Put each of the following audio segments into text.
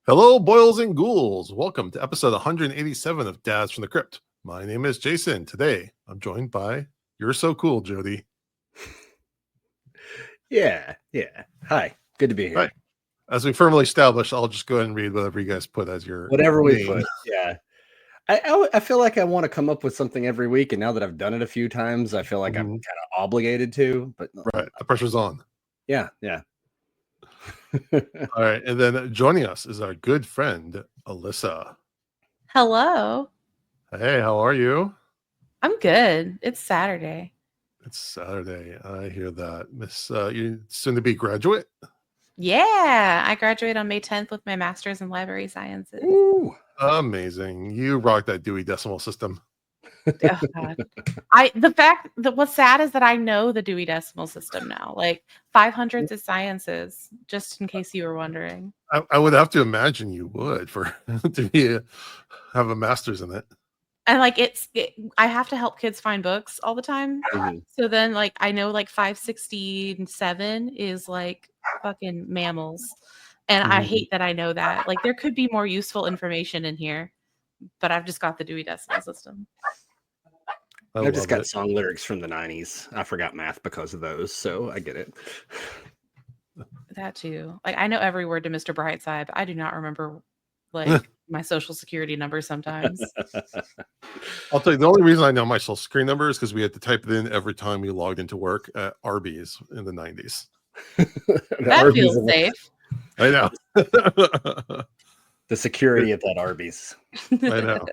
Hello, boils and ghouls. Welcome to episode 187 of Dads from the Crypt. My name is Jason. Today, I'm joined by You're So Cool, Jody. Yeah. Hi, good to be here. Right. As we firmly established, I'll just go ahead and read whatever you guys put as your Whatever we name. put. Yeah. I feel like I want to come up with something every week, and now that I've done it a few times, I feel like I'm kind of obligated to. But Right, the pressure's on. Yeah. All right, and then joining us is our good friend Alyssa. Hello. Hey, how are you? I'm good. It's Saturday. It's Saturday. I hear that. Miss, you soon to be graduate? Yeah, I graduate on May 10th with my master's in library sciences. Ooh. Amazing. You rock that Dewey Decimal System. Oh, God. The fact that what's sad is that I know the Dewey Decimal System now. Like 500s is sciences, just in case you were wondering. I would have to imagine you would for to be have a master's in it. And like I have to help kids find books all the time. Mhm. So then like I know like 567 is like fucking mammals. And I hate that I know that. Like there could be more useful information in here, but I've just got the Dewey Decimal System. I've just got song lyrics from the 90s. I forgot math because of those, so I get it. That too. Like I know every word to Mr. Brightside, but I do not remember like my social security number sometimes. I'll tell you, the only reason I know my social security number is because we had to type it in every time we logged into work at Arby's in the 90s. That feels safe. I know. The security at that Arby's. I know.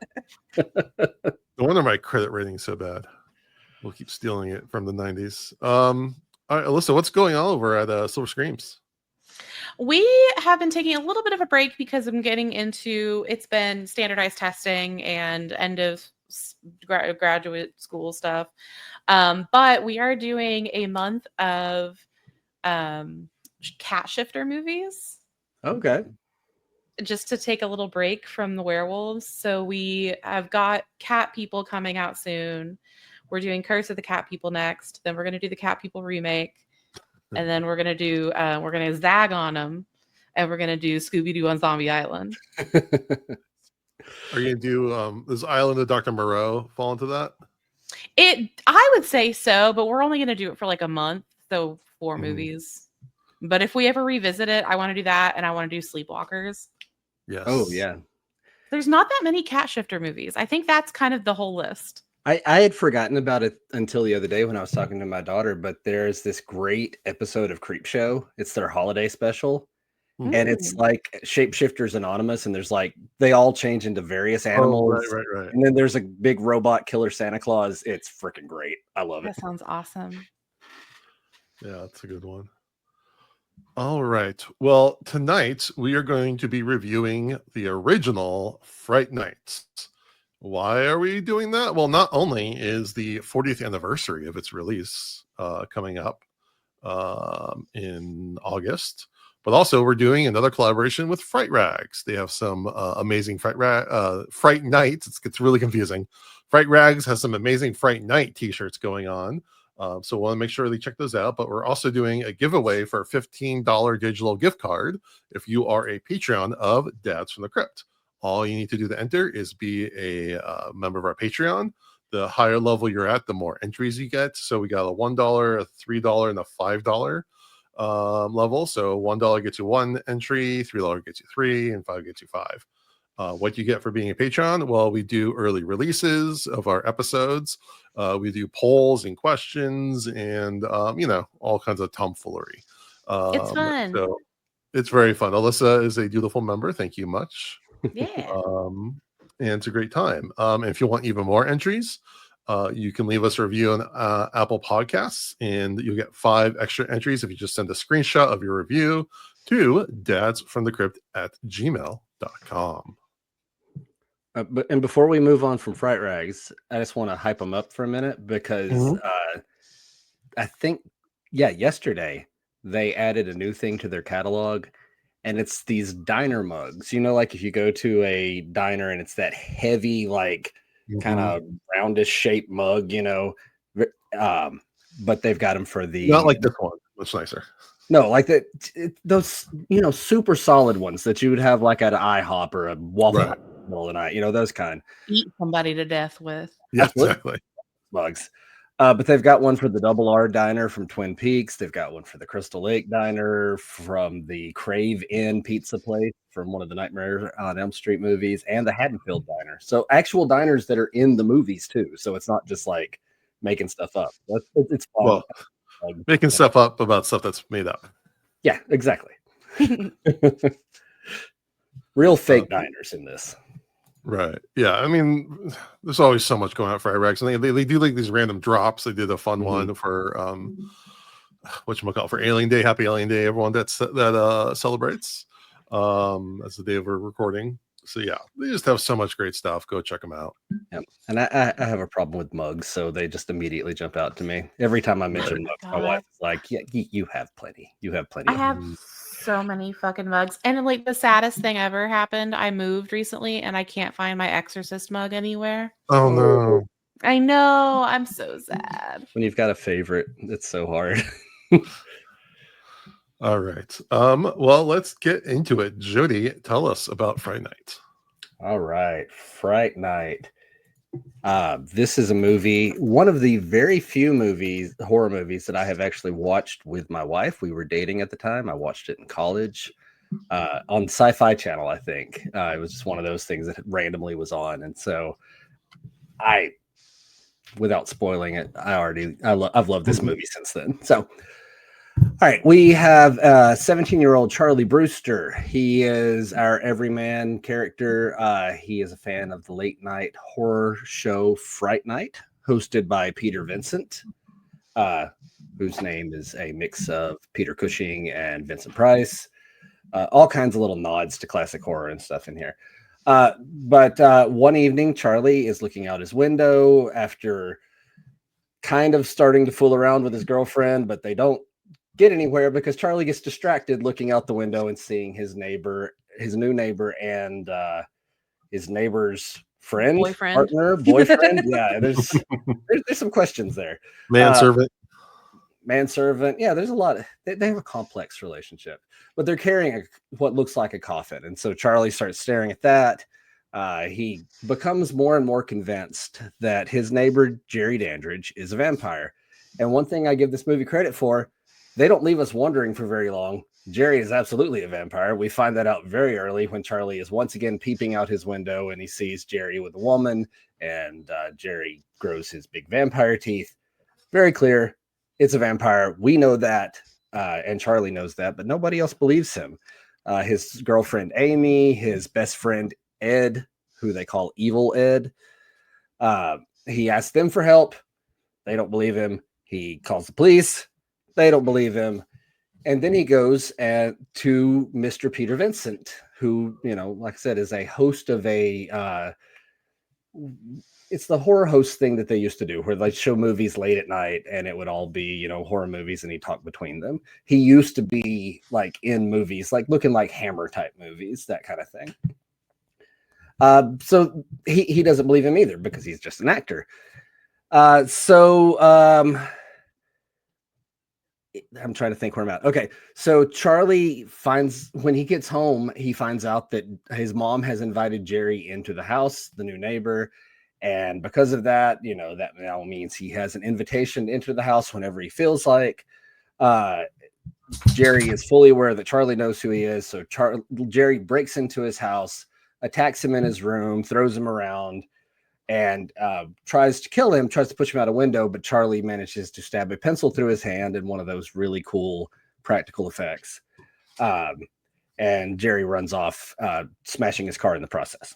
No wonder my credit rating's so bad. We'll keep stealing it from the 90s. All right, Alyssa, what's going on over at Silver Screams? We have been taking a little bit of a break because I'm getting into it's been standardized testing and end of graduate school stuff. But we are doing a month of cat shifter movies. Okay. Just to take a little break from the werewolves. So we have got Cat People coming out soon. We're doing Curse of the Cat People next. Then we're going to do the Cat People remake. And then we're going to zag on them. And we're going to do Scooby-Doo on Zombie Island. Are you going to do does Island of Dr. Moreau fall into that? I would say so, but we're only going to do it for like a month. So 4 movies. But if we ever revisit it, I want to do that. And I want to do Sleepwalkers. Yes. Oh, yeah. There's not that many cat shifter movies. I think that's kind of the whole list. I had forgotten about it until the other day when I was talking to my daughter, but there's this great episode of Creep Show. It's their holiday special. And it's like Shapeshifters Anonymous, and there's like they all change into various animals. Oh, right. And then there's a big robot killer Santa Claus. It's freaking great. I love it. That sounds awesome. Yeah, that's a good one. All right. Well, tonight we are going to be reviewing the original Fright Night. Why are we doing that? Well, not only is the 40th anniversary of its release coming up in August, but also we're doing another collaboration with Fright Rags. They have some amazing Fright Night. It gets really confusing. Fright Rags has some amazing Fright Night t-shirts going on. So we want to make sure they check those out. But we're also doing a giveaway for a $15 digital gift card if you are a Patreon of Dads from the Crypt. All you need to do to enter is be a member of our Patreon. The higher level you're at, the more entries you get. So we got a $1, a $3, and a $5 level. So $1 gets you 1 entry, $3 gets you 3, and 5 gets you 5. What you get for being a Patreon? Well, we do early releases of our episodes. We do polls and questions and, all kinds of tomfoolery. It's fun. So it's very fun. Alyssa is a dutiful member. Thank you much. Yeah. And it's a great time. And if you want even more entries, you can leave us a review on Apple Podcasts, and you'll get 5 extra entries if you just send a screenshot of your review to dadsfromthecrypt@gmail.com. But before we move on from Fright Rags, I just want to hype them up for a minute because I think, yesterday they added a new thing to their catalog, and it's these diner mugs. You know, like if you go to a diner and it's that heavy, like kind of roundish shaped mug, but they've got them for the not like this one, much nicer. No, like those, super solid ones that you would have like at an IHOP or a Waffle House in the middle of the night, those kind. Eat somebody to death with. Yeah, exactly. Mugs. But they've got one for the Double R Diner from Twin Peaks. They've got one for the Crystal Lake Diner from the Crave Inn Pizza place from one of the Nightmare on Elm Street movies, and the Haddonfield Diner. So actual diners that are in the movies too. So it's not just like making stuff up. It's fun. Well, making stuff up about stuff that's made up. Yeah, exactly. Real fake diners in this. Right. Yeah. I mean, there's always so much going on at Fright Rags, and they do like these random drops. They did a fun one for whatchamacallit, for Alien Day. Happy Alien Day, everyone that celebrates. That's the day of our recording. So yeah, they just have so much great stuff. Go check them out. Yep. And I have a problem with mugs, so they just immediately jump out to me. Every time I mention mugs, my wife is like, "Yeah, you have plenty. You have plenty." I have so many fucking mugs. And like the saddest thing ever happened, I moved recently and I can't find my Exorcist mug anywhere. Oh no. I know. I'm so sad. When you've got a favorite, it's so hard. All right. Well, let's get into it. Jody, tell us about Fright Night. All right. Fright Night. This is a movie, one of the very few horror movies that I have actually watched with my wife. We were dating at the time. I watched it in college on Sci-Fi Channel, I think. It was just one of those things that randomly was on. And so without spoiling it, I've loved this movie since then. So, all right, we have 17-year-old Charlie Brewster. He is our everyman character. He is a fan of the late night horror show Fright Night, hosted by Peter Vincent, whose name is a mix of Peter Cushing and Vincent Price. All kinds of little nods to classic horror and stuff in here. But one evening, Charlie is looking out his window after kind of starting to fool around with his girlfriend, but they don't get anywhere because Charlie gets distracted looking out the window and seeing his new neighbor, and his neighbor's partner, boyfriend. Yeah, there's some questions there. Manservant. Yeah, there's a lot. They have a complex relationship, but they're carrying what looks like a coffin, and so Charlie starts staring at that. He becomes more and more convinced that his neighbor Jerry Dandridge is a vampire. And one thing I give this movie credit for, they don't leave us wondering for very long. Jerry is absolutely a vampire. We find that out very early when Charlie is once again peeping out his window and he sees Jerry with a woman, and Jerry grows his big vampire teeth. Very clear. It's a vampire. We know that, and Charlie knows that, but nobody else believes him. His girlfriend, Amy, his best friend, Ed, who they call Evil Ed. He asks them for help. They don't believe him. He calls the police. They don't believe him. And then he goes to Mr. Peter Vincent, who, like I said, is a host of it's the horror host thing that they used to do where they show movies late at night and it would all be, horror movies and he'd talk between them. He used to be like in movies, like looking like Hammer type movies, that kind of thing. So he doesn't believe him either because he's just an actor. I'm trying to think where I'm at. Okay. So Charlie when he gets home, he finds out that his mom has invited Jerry into the house, the new neighbor. And because of that, that now means he has an invitation to enter the house whenever he feels like. Jerry is fully aware that Charlie knows who he is. So Jerry breaks into his house, attacks him in his room, throws him around, and tries to kill him, tries to push him out a window, but Charlie manages to stab a pencil through his hand in one of those really cool practical effects. And Jerry runs off, smashing his car in the process.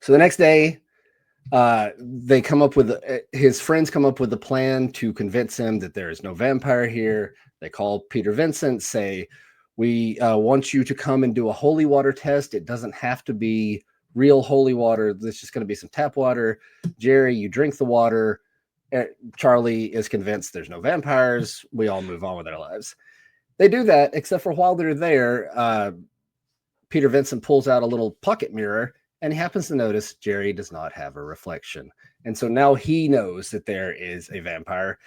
So the next day, his friends come up with a plan to convince him that there is no vampire here. They call Peter Vincent, say, we want you to come and do a holy water test. It doesn't have to be real holy water. There's just going to be some tap water. Jerry, you drink the water. Charlie is convinced there's no vampires. We all move on with our lives. They do that, except for while they're there, Peter Vincent pulls out a little pocket mirror and he happens to notice Jerry does not have a reflection. And so now he knows that there is a vampire.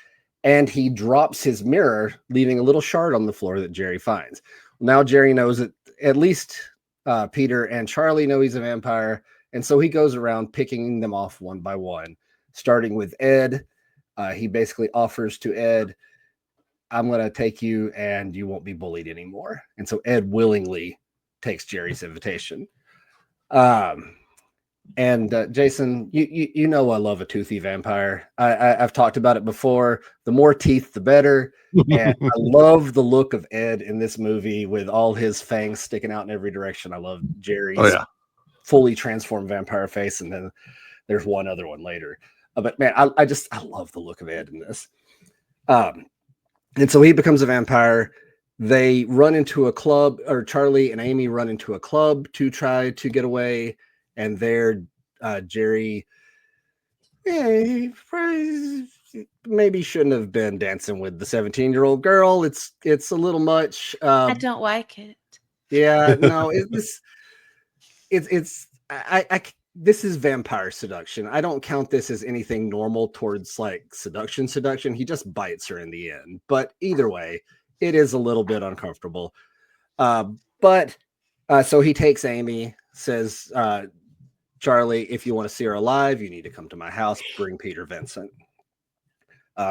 and he drops his mirror, leaving a little shard on the floor that Jerry finds. Now Jerry knows that at least Peter and Charlie know he's a vampire, and so he goes around picking them off one by one, starting with Ed. He basically offers to Ed, I'm going to take you and you won't be bullied anymore. And so Ed willingly takes Jerry's invitation. And Jason, you know I love a toothy vampire. I've talked about it before. The more teeth, the better. And I love the look of Ed in this movie with all his fangs sticking out in every direction. I love Jerry's fully transformed vampire face, and then there's one other one later. But man, I love the look of Ed in this. And so he becomes a vampire. They run into a club, or Charlie and Amy run into a club to try to get away. And there, Jerry maybe shouldn't have been dancing with the 17-year-old girl. It's a little much. I don't like it. Yeah, no, this is vampire seduction. I don't count this as anything normal towards like seduction. He just bites her in the end. But either way, it is a little bit uncomfortable. But so he takes Amy, says, Charlie, if you want to see her alive, you need to come to my house, bring Peter Vincent.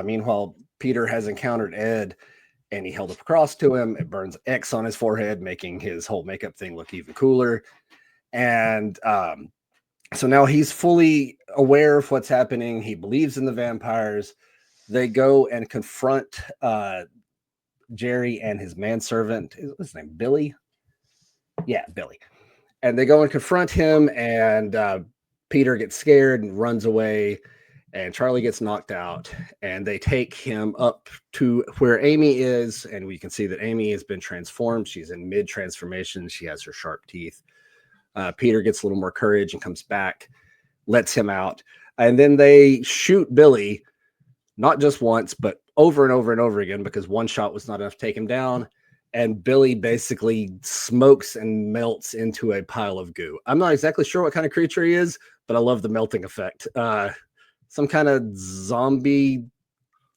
Meanwhile, Peter has encountered Ed, and he held up a cross to him. It burns X on his forehead, making his whole makeup thing look even cooler. And so now he's fully aware of what's happening. He believes in the vampires. They go and confront Jerry and his manservant. What's his name? Billy? Yeah, Billy. And they go and confront him, and Peter gets scared and runs away, and Charlie gets knocked out, and they take him up to where Amy is, and we can see that Amy has been transformed. She's in mid-transformation. She has her sharp teeth. Peter gets a little more courage and comes back, lets him out, and then they shoot Billy, not just once, but over and over and over again, because one shot was not enough to take him down. And Billy basically smokes and melts into a pile of goo. I'm not exactly sure what kind of creature he is, but I love the melting effect. Some kind of zombie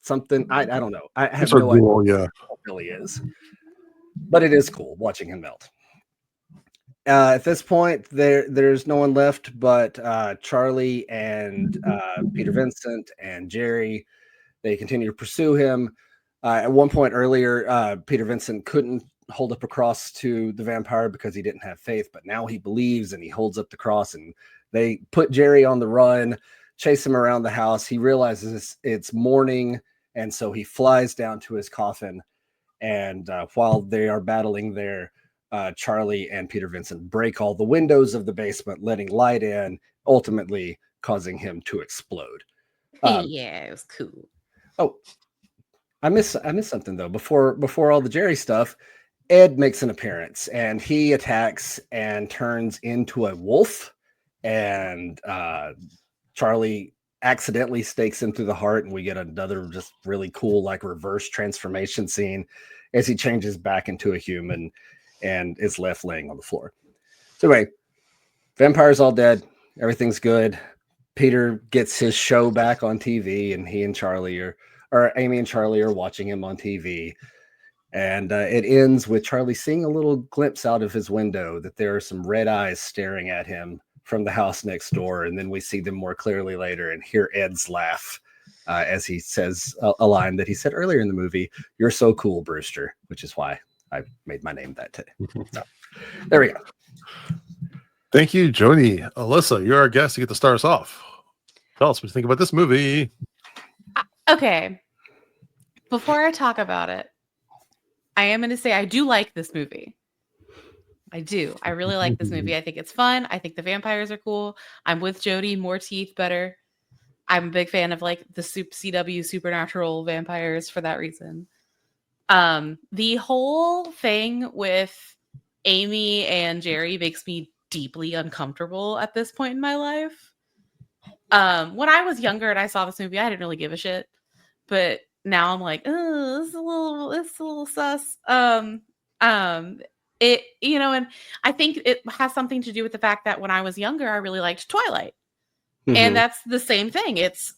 something. I don't know. I have no idea what Billy is. But it is cool watching him melt. At this point, there's no one left but Charlie and Peter Vincent and Jerry. They continue to pursue him. At one point earlier, Peter Vincent couldn't hold up a cross to the vampire because he didn't have faith, but now he believes and he holds up the cross, and they put Jerry on the run, chase him around the house. He realizes it's morning, and so he flies down to his coffin. And while they are battling there, Charlie and Peter Vincent break all the windows of the basement, letting light in, ultimately causing him to explode. Yeah, it was cool. Oh, I miss something though. Before all the Jerry stuff, Ed makes an appearance, and he attacks and turns into a wolf, and Charlie accidentally stakes him through the heart, and we get another just really cool like reverse transformation scene as he changes back into a human and is left laying on the floor. So anyway, vampire's all dead. Everything's good. Peter gets his show back on TV, and he and Charlie or Amy and Charlie are watching him on TV. And it ends with Charlie seeing a little glimpse out of his window that there are some red eyes staring at him from the house next door. And then we see them more clearly later and hear Ed's laugh as he says a line that he said earlier in the movie, "You're so cool, Brewster," which is why I made my name that today. So, there we go. Thank you, Jody. Alyssa, you're our guest. You get to start us off. Tell us what you think about this movie. Okay. Before I talk about it, I am going to say I do like this movie. I do. I really like this movie. I think it's fun. I think the vampires are cool. I'm with Jody. More teeth, better. I'm a big fan of like the CW supernatural vampires for that reason. The whole thing with Amy and Jerry makes me deeply uncomfortable at this point in my life. When I was younger and I saw this movie, I didn't really give a shit. But now I'm like, oh, this is a little sus. And I think it has something to do with the fact that when I was younger, I really liked Twilight. Mm-hmm. And that's the same thing. It's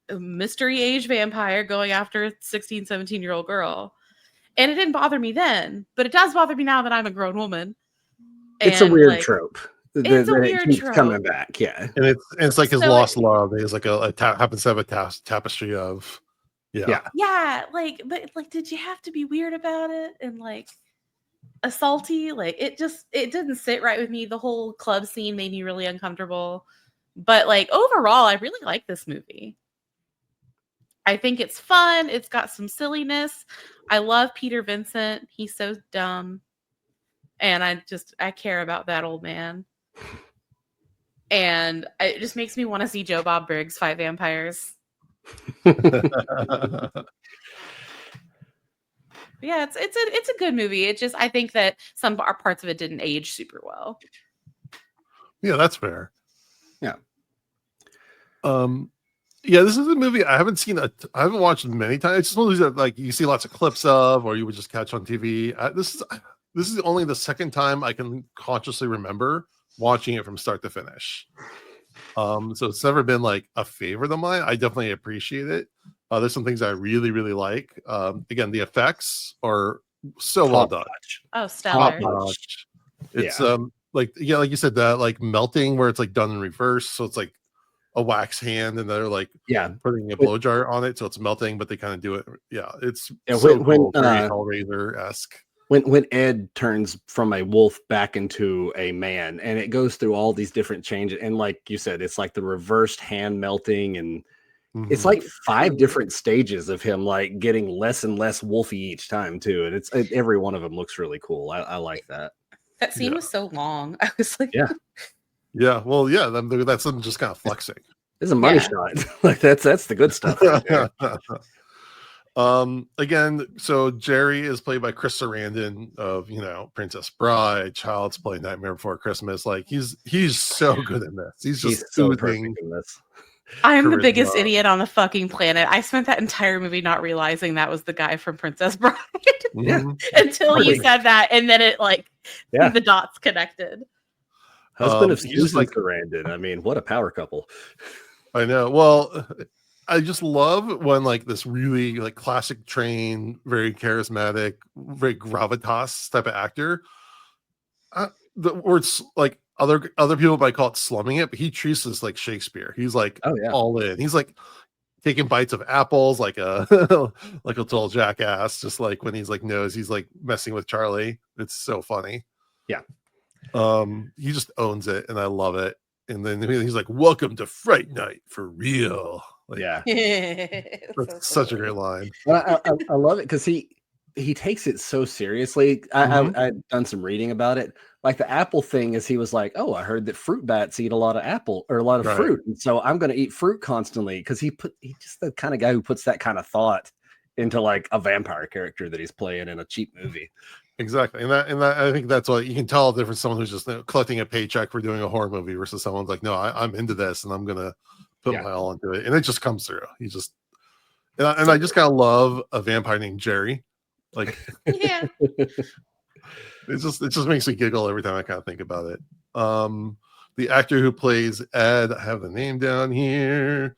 a mystery age vampire going after a 16, 17-year-old girl. And it didn't bother me then, but it does bother me now that I'm a grown woman. It's a weird like, trope. It's a That weird it keeps trope. coming back. Yeah. And it's like his So lost love. He's like happens to have a tapestry of Yeah. like, but like, did you have to be weird about it and like assaulty? Like, it didn't sit right with me. The whole club scene made me really uncomfortable. But like overall, I really like this movie. I think it's fun. It's got some silliness. I love Peter Vincent. He's so dumb. And I care about that old man. And it just makes me want to see Joe Bob Briggs fight vampires. Yeah, it's a good movie. It just, I think that some parts of it didn't age super well. Yeah, that's fair. Yeah. Yeah, this is a movie I haven't seen. I haven't watched many times. It's just one of these that like you see lots of clips of, or you would just catch on TV. This is only the second time I can consciously remember watching it from start to finish. So it's never been like a favorite of mine. I definitely appreciate it. There's some things I really, really like. Again, the effects are so well done. Oh, stellar. It's like you said, that like melting where it's like done in reverse. So it's like a wax hand and they're like putting a blow jar on it, so it's melting, but they kind of do it. Yeah, it's so cool, very Hellraiser-esque. When Ed turns from a wolf back into a man, and it goes through all these different changes, and like you said, it's like the reversed hand melting, and it's like 5 different stages of him like getting less and less wolfy each time too, and it's every one of them looks really cool. I like that. That scene was so long. I was like, well, that's them just kind of flexing. It's a money shot. Like that's the good stuff right there. Again, so Jerry is played by Chris Sarandon of Princess Bride, Child's Play, Nightmare Before Christmas. Like he's so good in this. He's just so perfect in this. I'm the biggest idiot on the fucking planet. I spent that entire movie not realizing that was the guy from Princess Bride. Until you said that, and then it the dots connected. Husband of Susan Sarandon. I mean, what a power couple. I know. Well, I just love when like this really like classic trained, very charismatic, very gravitas type of actor. The words like other people might call it slumming it, but he treats this like Shakespeare. He's like all in. He's like taking bites of apples like a like a total jackass. Just like when he's like knows he's like messing with Charlie. It's so funny. Yeah. He just owns it, and I love it. And then he's like, "Welcome to Fright Night for real." Like, that's such a great line. Well, I love it because he takes it so seriously. I've done some reading about it. Like the apple thing is, he was like, "Oh, I heard that fruit bats eat a lot of apple or a lot of fruit, and so I'm going to eat fruit constantly." Because he's just the kind of guy who puts that kind of thought into like a vampire character that he's playing in a cheap movie. Exactly, and that I think that's what you can tell the difference. Someone who's just collecting a paycheck for doing a horror movie versus someone's like, "No, I'm into this, and I'm gonna put my all into it," and it just comes through. He just and I just kind of love a vampire named Jerry. Like, it just makes me giggle every time I kind of think about it. The actor who plays Ed, I have the name down here,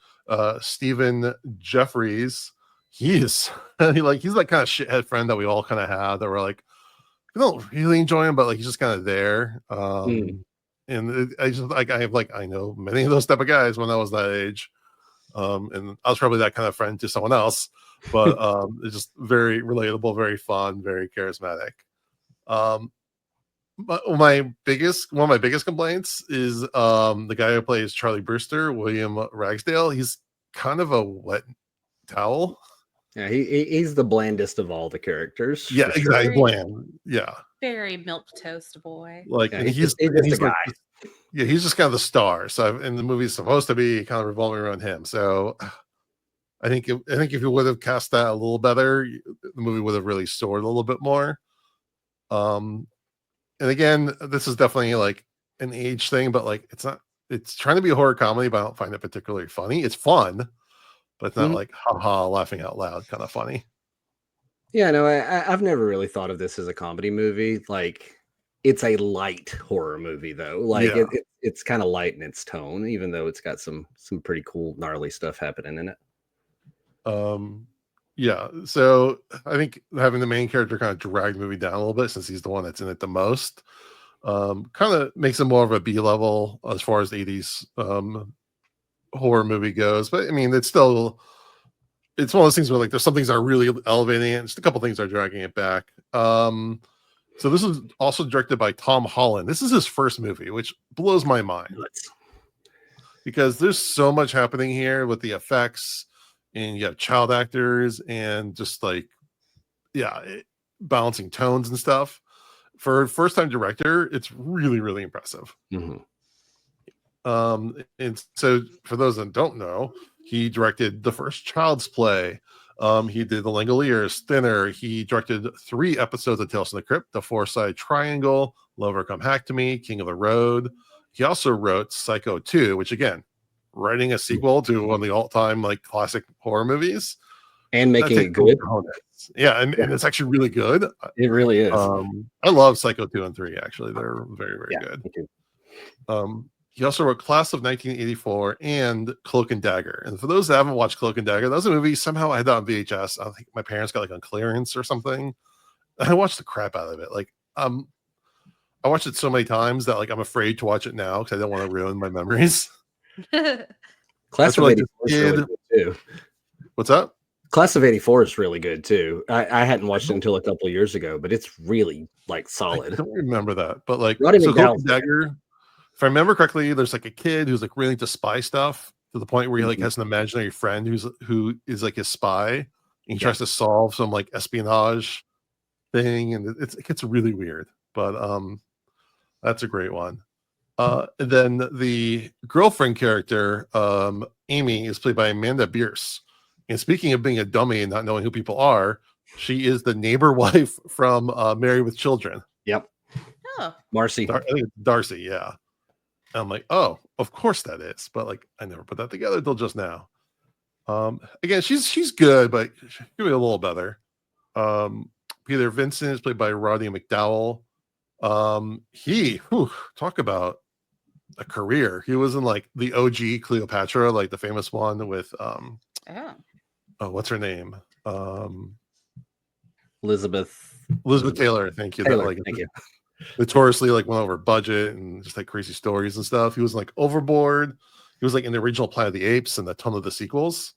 Stephen Jeffries. He's that kind of shithead friend that we all kind of have that we're like, we don't really enjoy him, but like he's just kind of there. And I just like I know many of those type of guys when I was that age. And I was probably that kind of friend to someone else, but it's just very relatable, very fun, very charismatic. But one of my biggest complaints is the guy who plays Charlie Brewster, William Ragsdale. He's kind of a wet towel. Yeah, he's the blandest of all the characters. Yeah, exactly. Bland. Yeah. Very milk toast boy. Like he's the guy. He's just kind of the star. So and the movie's supposed to be kind of revolving around him. So I think if you would have cast that a little better, the movie would have really soared a little bit more. And again, this is definitely like an age thing, but like it's not. It's trying to be a horror comedy, but I don't find it particularly funny. It's fun, but it's not like haha laughing out loud kind of funny. Yeah, no, I've never really thought of this as a comedy movie. Like it's a light horror movie though. Like it's kind of light in its tone, even though it's got some pretty cool gnarly stuff happening in it. Yeah, so I think having the main character kind of drag the movie down a little bit since he's the one that's in it the most, kind of makes it more of a B level as far as 80s horror movie goes. But I mean, it's one of those things where like there's some things that are really elevating it, and just a couple things are dragging it back. So this is also directed by Tom Holland. This is his first movie, which blows my mind because there's so much happening here with the effects, and you have child actors, and just like balancing tones and stuff. For a first-time director, it's really, really impressive. Mm-hmm. And so for those that don't know, he directed the first Child's Play. He did The Langoliers, Thinner. He directed 3 episodes of Tales from the Crypt, The Four-Side Triangle, Lover Come Hack to Me, King of the Road. He also wrote Psycho 2, which again, writing a sequel to one of the all-time like classic horror movies. And making it good. Yeah, and it's actually really good. It really is. I love Psycho 2 and 3, actually. They're very, very good. He also wrote Class of 1984 and Cloak and Dagger. And for those that haven't watched Cloak and Dagger, that was a movie somehow I had that on VHS. I think my parents got like on clearance or something. I watched the crap out of it. Like, I watched it so many times that like I'm afraid to watch it now because I don't want to ruin my memories. Class of 84 is really good too. What's up? Class of 84 is really good too. I hadn't watched it until a couple of years ago, but it's really like solid. I don't remember that, but like Roddy so McDowell's Dagger, if I remember correctly, there's like a kid who's like really into spy stuff to the point where he like has an imaginary friend who is like his spy. And he tries to solve some like espionage thing, and it gets really weird. But that's a great one. And then the girlfriend character, Amy, is played by Amanda Bierce. And speaking of being a dummy and not knowing who people are, she is the neighbor wife from Married with Children. Yep. Oh. Marcy. I think it's Darcy, yeah. And I'm like, oh, of course that is. But like, I never put that together until just now. Again, she's good, but she could be a little better. Peter Vincent is played by Roddy McDowell. Talk about a career. He was in like the OG Cleopatra, like the famous one with what's her name? Elizabeth Taylor. Thank you. Taylor, thank you. Notoriously like went over budget and just like crazy stories and stuff. He was like Overboard. He was like in the original Planet of the Apes and a ton of the sequels.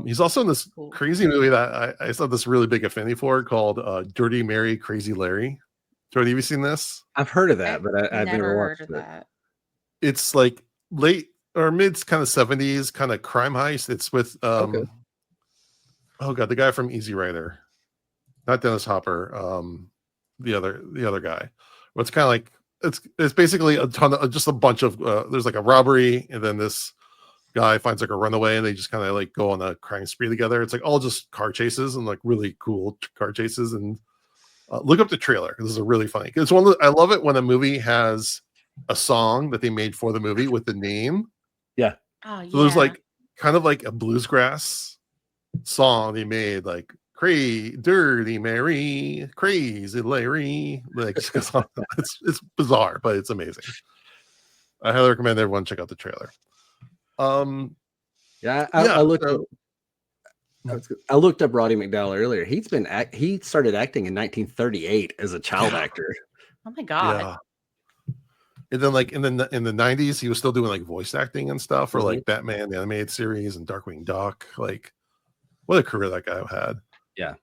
He's also in this crazy movie that I saw this really big affinity for called Dirty Mary, Crazy Larry. Jody, have you seen this? I've heard of that, but I've never watched heard of that. It's like late or mid kind of 70s kind of crime heist. It's with oh god, the guy from Easy Rider, not Dennis Hopper, the other guy. Well, it's kind of like it's basically a ton of just a bunch of there's like a robbery, and then this guy finds like a runaway, and they just kind of like go on a crime spree together. It's like all just car chases and like really cool car chases. And look up the trailer. This is a really funny. It's I love it when a movie has a song that they made for the movie with the name. Yeah. Oh, yeah. So there's like kind of like a bluesgrass song they made, like Dirty Mary, Crazy Larry. Like it's bizarre, but it's amazing. I highly recommend everyone check out the trailer. I looked up Roddy McDowell earlier. He started acting in 1938 as a child actor. Oh my god. Yeah. And then like in the 90s, he was still doing like voice acting and stuff for like Batman the animated series and Darkwing Duck. Like, what a career that guy had. Yeah.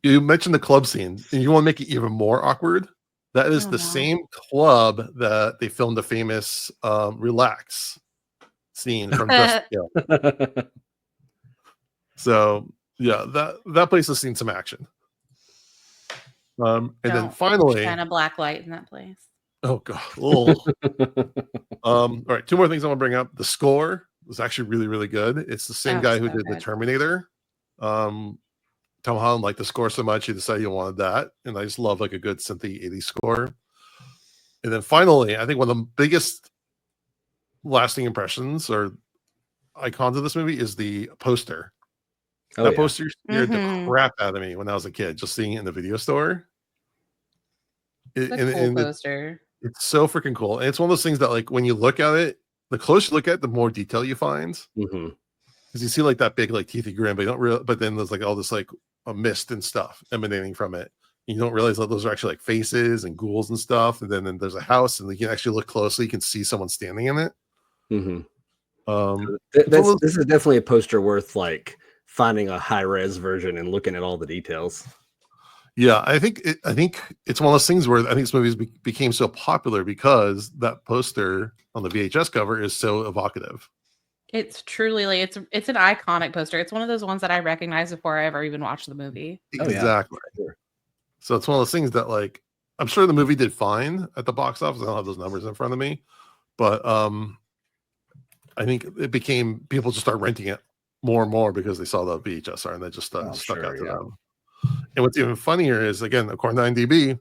You mentioned the club scene, and you want to make it even more awkward. That is the same club that they filmed the famous Relax scene from Just So yeah, that place has seen some action. And then finally, kind of black light in that place. Oh god. All right, 2 more things I want to bring up. The score was actually really, really good. It's the same guy who did the Terminator. Tom Holland liked the score so much he decided he wanted that, and I just love like a good synthy 80s score. And then finally, I think one of the biggest lasting impressions or icons of this movie is the poster. That poster scared the crap out of me when I was a kid, just seeing it in the video store. Poster. It's so freaking cool. And it's one of those things that like when you look at it, the closer you look at it, the more detail you find. Mm-hmm. because you see like that big like teethy grin, but you don't real. But then there's like all this like a mist and stuff emanating from it. You don't realize that those are actually like faces and ghouls and stuff. And then there's a house, and you can actually look closely. You can see someone standing in it. This is definitely a poster worth like finding a high res version and looking at all the details. Yeah, I think it's one of those things where I think this movie became so popular because that poster on the VHS cover is so evocative. It's truly like it's an iconic poster. It's one of those ones that I recognize before I ever even watched the movie. Exactly. Oh, yeah. So it's one of those things that like I'm sure the movie did fine at the box office. I don't have those numbers in front of me, but I think it became people just start renting it more and more because they saw the VHS and they just stuck out to them. And what's even funnier is, again, according to IMDb,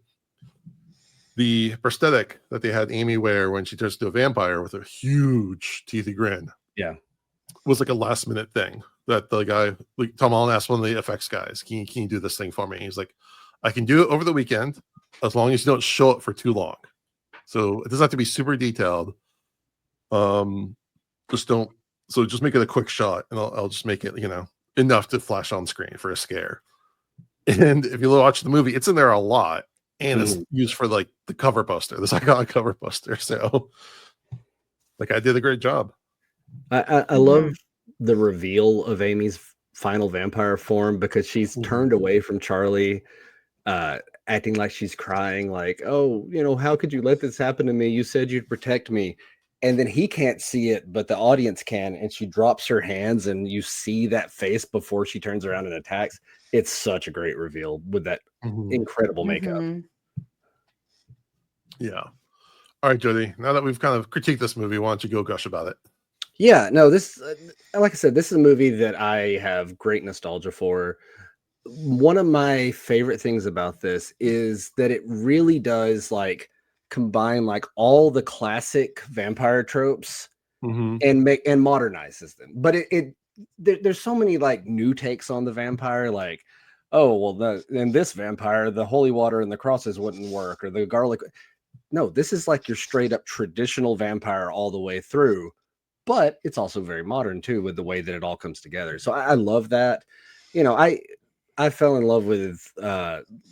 the prosthetic that they had Amy wear when she turns into a vampire with a huge teethy grin, was like a last minute thing that the guy, like Tom Holland, asked one of the effects guys, "Can you do this thing for me?" He's like, "I can do it over the weekend as long as you don't show it for too long. So it doesn't have to be super detailed. Just make it a quick shot, and I'll just make it enough to flash on screen for a scare." And if you watch the movie, it's in there a lot, and it's used for like the cover poster, this iconic cover poster. So, like, I did a great job. I love the reveal of Amy's final vampire form because she's turned away from Charlie, acting like she's crying, like, "Oh, how could you let this happen to me? You said you'd protect me." And then he can't see it, but the audience can. And she drops her hands, and you see that face before she turns around and attacks. It's such a great reveal with that incredible makeup. Yeah. All right, Jody. Now that we've kind of critiqued this movie, why don't you go gush about it? Yeah, no, this, like I said, this is a movie that I have great nostalgia for. One of my favorite things about this is that it really does like combine like all the classic vampire tropes and modernizes them. But there's so many like new takes on the vampire, like, oh well, in this vampire, the holy water and the crosses wouldn't work, or the garlic. No, this is like your straight up traditional vampire all the way through, but it's also very modern too with the way that it all comes together. So I love that. I fell in love with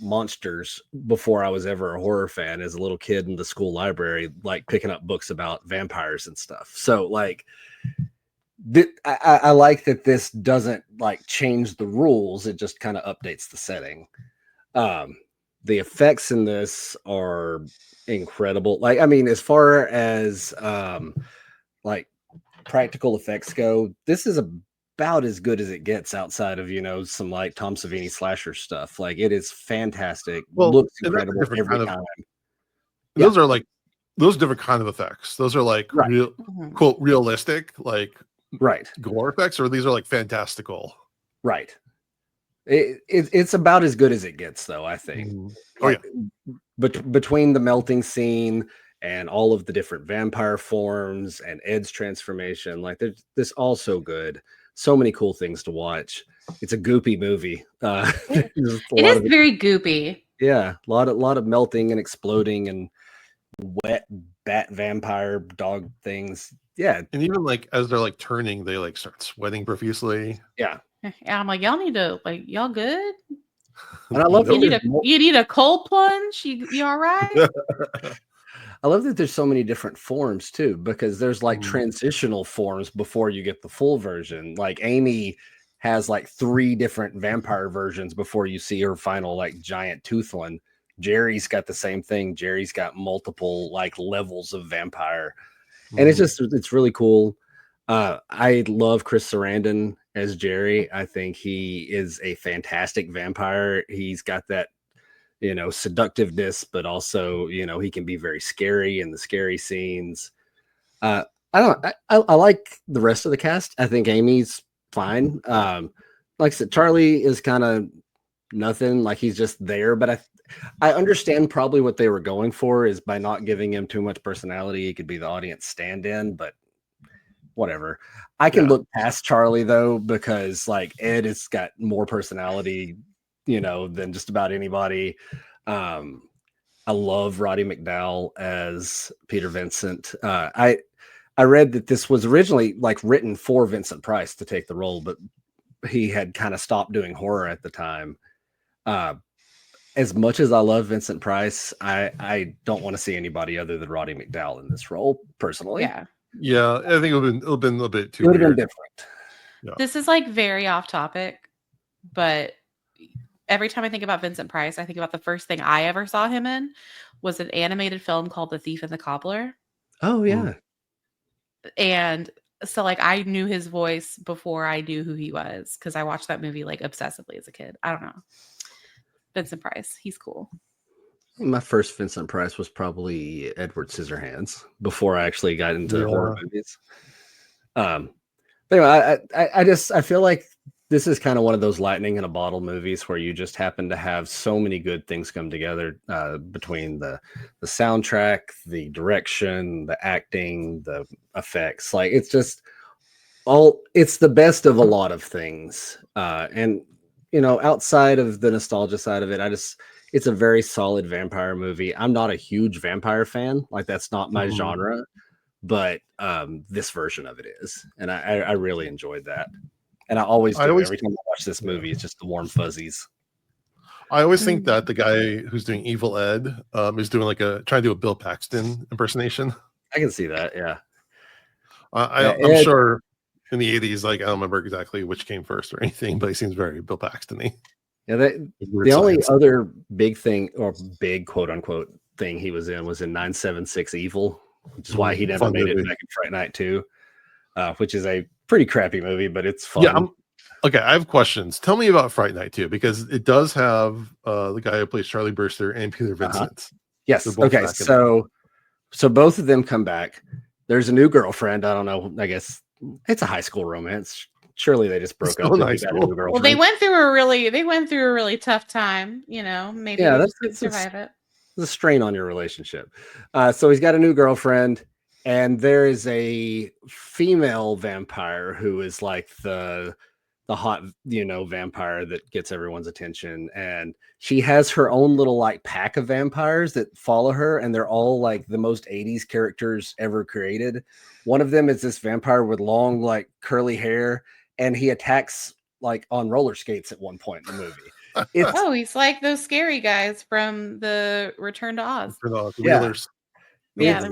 monsters before I was ever a horror fan as a little kid in the school library, like picking up books about vampires and stuff. So like, I like that this doesn't like change the rules. It just kind of updates the setting. The effects in this are incredible. Like, I mean, as far as like practical effects go, this is about as good as it gets outside of some like Tom Savini slasher stuff. Like, it is fantastic. Well, looks incredible every time. Those are like those different kind of effects. Those are like real, quote, realistic, like gore effects, or these are like fantastical. Right. It's about as good as it gets, though, I think. But between the melting scene and all of the different vampire forms and Ed's transformation, like this all so good. So many cool things to watch. It's a goopy movie. It is very goopy. Yeah, a lot of melting and exploding and wet bat vampire dog things. Yeah, and even like as they're like turning, they like start sweating profusely. Yeah. I'm like, y'all need to y'all good? And I love you need a cold plunge. You all right? I love that there's so many different forms too, because there's like transitional forms before you get the full version. Like Amy has like 3 different vampire versions before you see her final like giant tooth one. Jerry's got the same thing. Jerry's got multiple like levels of vampire, and it's really cool. I love Chris Sarandon as Jerry. I think he is a fantastic vampire. He's got that seductiveness, but also he can be very scary in the scary scenes. I like the rest of the cast. I think Amy's fine. Like I said, Charlie is kind of nothing, like he's just there, but I understand probably what they were going for is by not giving him too much personality, he could be the audience stand-in, but whatever. I can look past Charlie though, because like Ed has got more personality than just about anybody. I love Roddy McDowall as Peter Vincent. I I read that this was originally like written for Vincent Price to take the role, but he had kind of stopped doing horror at the time. As much as I love Vincent Price, I don't want to see anybody other than Roddy McDowall in this role, personally. Yeah. I think it would have been a bit too It would have been weird. different. Yeah. This is like very off topic, but every time I think about Vincent Price, I think about the first thing I ever saw him in was an animated film called The Thief and the Cobbler. Oh yeah. And so like I knew his voice before I knew who he was because I watched that movie like obsessively as a kid. I don't know. Vincent Price, he's cool. My first Vincent Price was probably Edward Scissorhands before I actually got into horror movies. But anyway, I feel like this is kind of one of those lightning in a bottle movies where you just happen to have so many good things come together between the soundtrack, the direction, the acting, the effects. Like it's just it's the best of a lot of things. And outside of the nostalgia side of it, it's a very solid vampire movie. I'm not a huge vampire fan. Like that's not my genre, but this version of it is. And I really enjoyed that. And I always do. Every time I watch this movie, it's just the warm fuzzies. I always think that the guy who's doing Evil Ed is doing trying to do a Bill Paxton impersonation. I can see that. Yeah. I'm sure in the 80s, I don't remember exactly which came first or anything, but he seems very Bill Paxton-y. Yeah. The only other big thing or big quote unquote thing he was in 976 Evil, which is why he never made it back in Fright Night 2, which is a pretty crappy movie, but it's fun. Yeah. Okay. I have questions. Tell me about Fright Night 2, because it does have the guy who plays Charlie Brewster and Peter Vincent. Yes. Okay. So both of them come back. There's a new girlfriend. I don't know. I guess it's a high school romance. Surely they just broke up. Well, they went through a really tough time. Maybe they just couldn't survive it. There's a strain on your relationship. So he's got a new girlfriend, and there is a female vampire who is like the hot, vampire that gets everyone's attention. And she has her own little like pack of vampires that follow her, and they're all like the most 80s characters ever created. One of them is this vampire with long, like curly hair, and he attacks like on roller skates at one point in the movie. He's like those scary guys from the Return to Oz. The Wheelers. Yeah.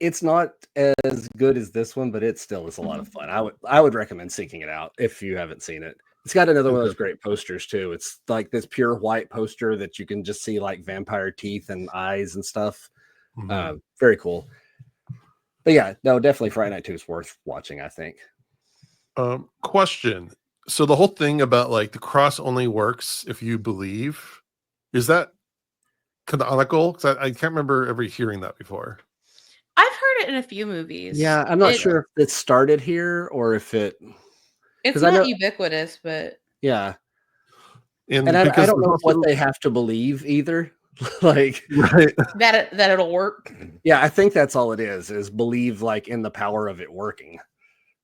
It's not as good as this one, but it still is a lot of fun. I would recommend seeking it out if you haven't seen it. It's got another one of those great posters too. It's like this pure white poster that you can just see like vampire teeth and eyes and stuff. Very cool. But yeah, no, definitely Fright Night 2 is worth watching, I think. Question. So the whole thing about like the cross only works if you believe, is that canonical? Because I can't remember ever hearing that before. I've heard it in a few movies. Yeah, I'm not sure if it started here or if it's not ubiquitous, but yeah. And I don't know what they have to believe either. Like that it'll work. Yeah, I think that's all it is believe like in the power of it working.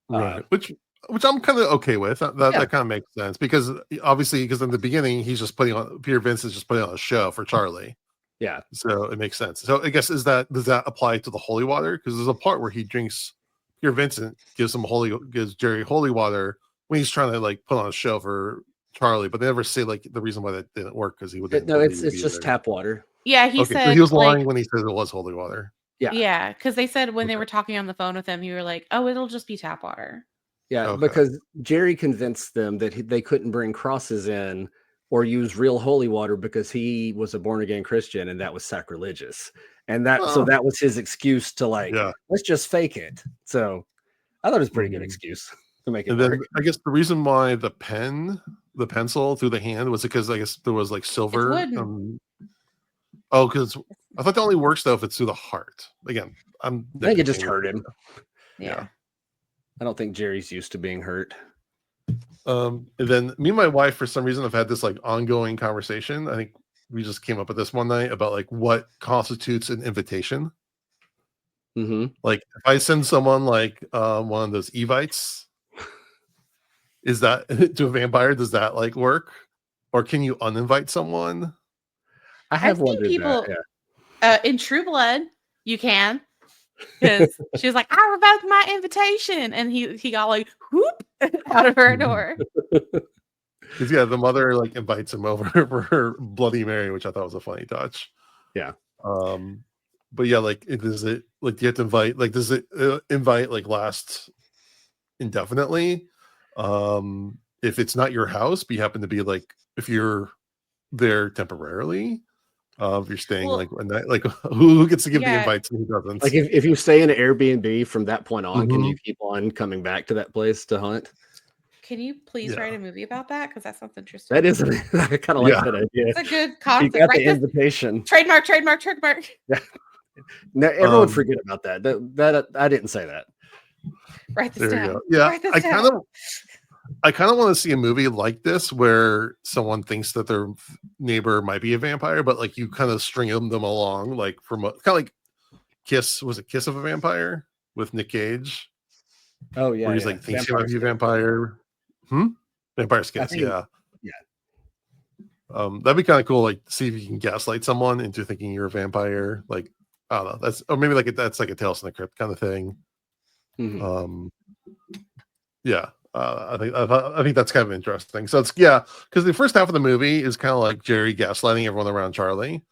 Right. Which I'm kind of okay with. That kind of makes sense, because obviously, because in the beginning Peter Vincent's just putting on a show for Charlie. Yeah. So it makes sense. So I guess does that apply to the holy water? Because there's a part where Peter Vincent gives Jerry holy water when he's trying to like put on a show for Charlie, but they never say like the reason why that didn't work, because he would. No, it's just tap water. Yeah, he said so he was lying when he said it was holy water. Yeah, because they said when they were talking on the phone with him, you were like, "Oh, it'll just be tap water." Yeah, because Jerry convinced them that they couldn't bring crosses in or use real holy water because he was a born again Christian and that was sacrilegious. And so that was his excuse to let's just fake it. So I thought it was a pretty good excuse to make it work. Then I guess the reason why the pencil through the hand was because I guess there was like silver. Because I thought that only works though if it's through the heart. Again, I think it just hurt him. Yeah. I don't think Jerry's used to being hurt. And then me and my wife, for some reason, have had this like ongoing conversation. I think we just came up with this one night about like what constitutes an invitation. Like if I send someone like one of those Evites, is that to a vampire? Does that like work, or can you uninvite someone? I have wondered people that. In True Blood, you can. because she was like, I revoked my invitation, and he got like whoop out of her door. Because yeah, the mother like invites him over for her Bloody Mary, which I thought was a funny touch. Yeah. But yeah, like does it like do you have to invite like does it invite like last indefinitely? If it's not your house, but you happen to be like if you're there temporarily, if you're staying like a night, like who gets to give the invites and who doesn't? Like if you stay in an Airbnb from that point on, can you keep on coming back to that place to hunt? Can you please write a movie about that? Because that sounds interesting. That is, I kind of like that idea. It's a good concept. You got the invitation. Trademark. Yeah. No, everyone forget about that. That I didn't say that. Write this down. Yeah, I kind of want to see a movie like this where someone thinks that their neighbor might be a vampire, but like you kind of string them along, like from kind of like Kiss. Was it Kiss of a Vampire with Nick Cage? Oh yeah, where he's like thinks he might be a vampire. Vampire's Kiss. Yeah. That'd be kind of cool. Like, see if you can gaslight someone into thinking you're a vampire. Like, I don't know. That's or maybe like that's like a Tales from the Crypt kind of thing. Yeah. I think that's kind of interesting. So it's because the first half of the movie is kind of like Jerry gaslighting everyone around Charlie,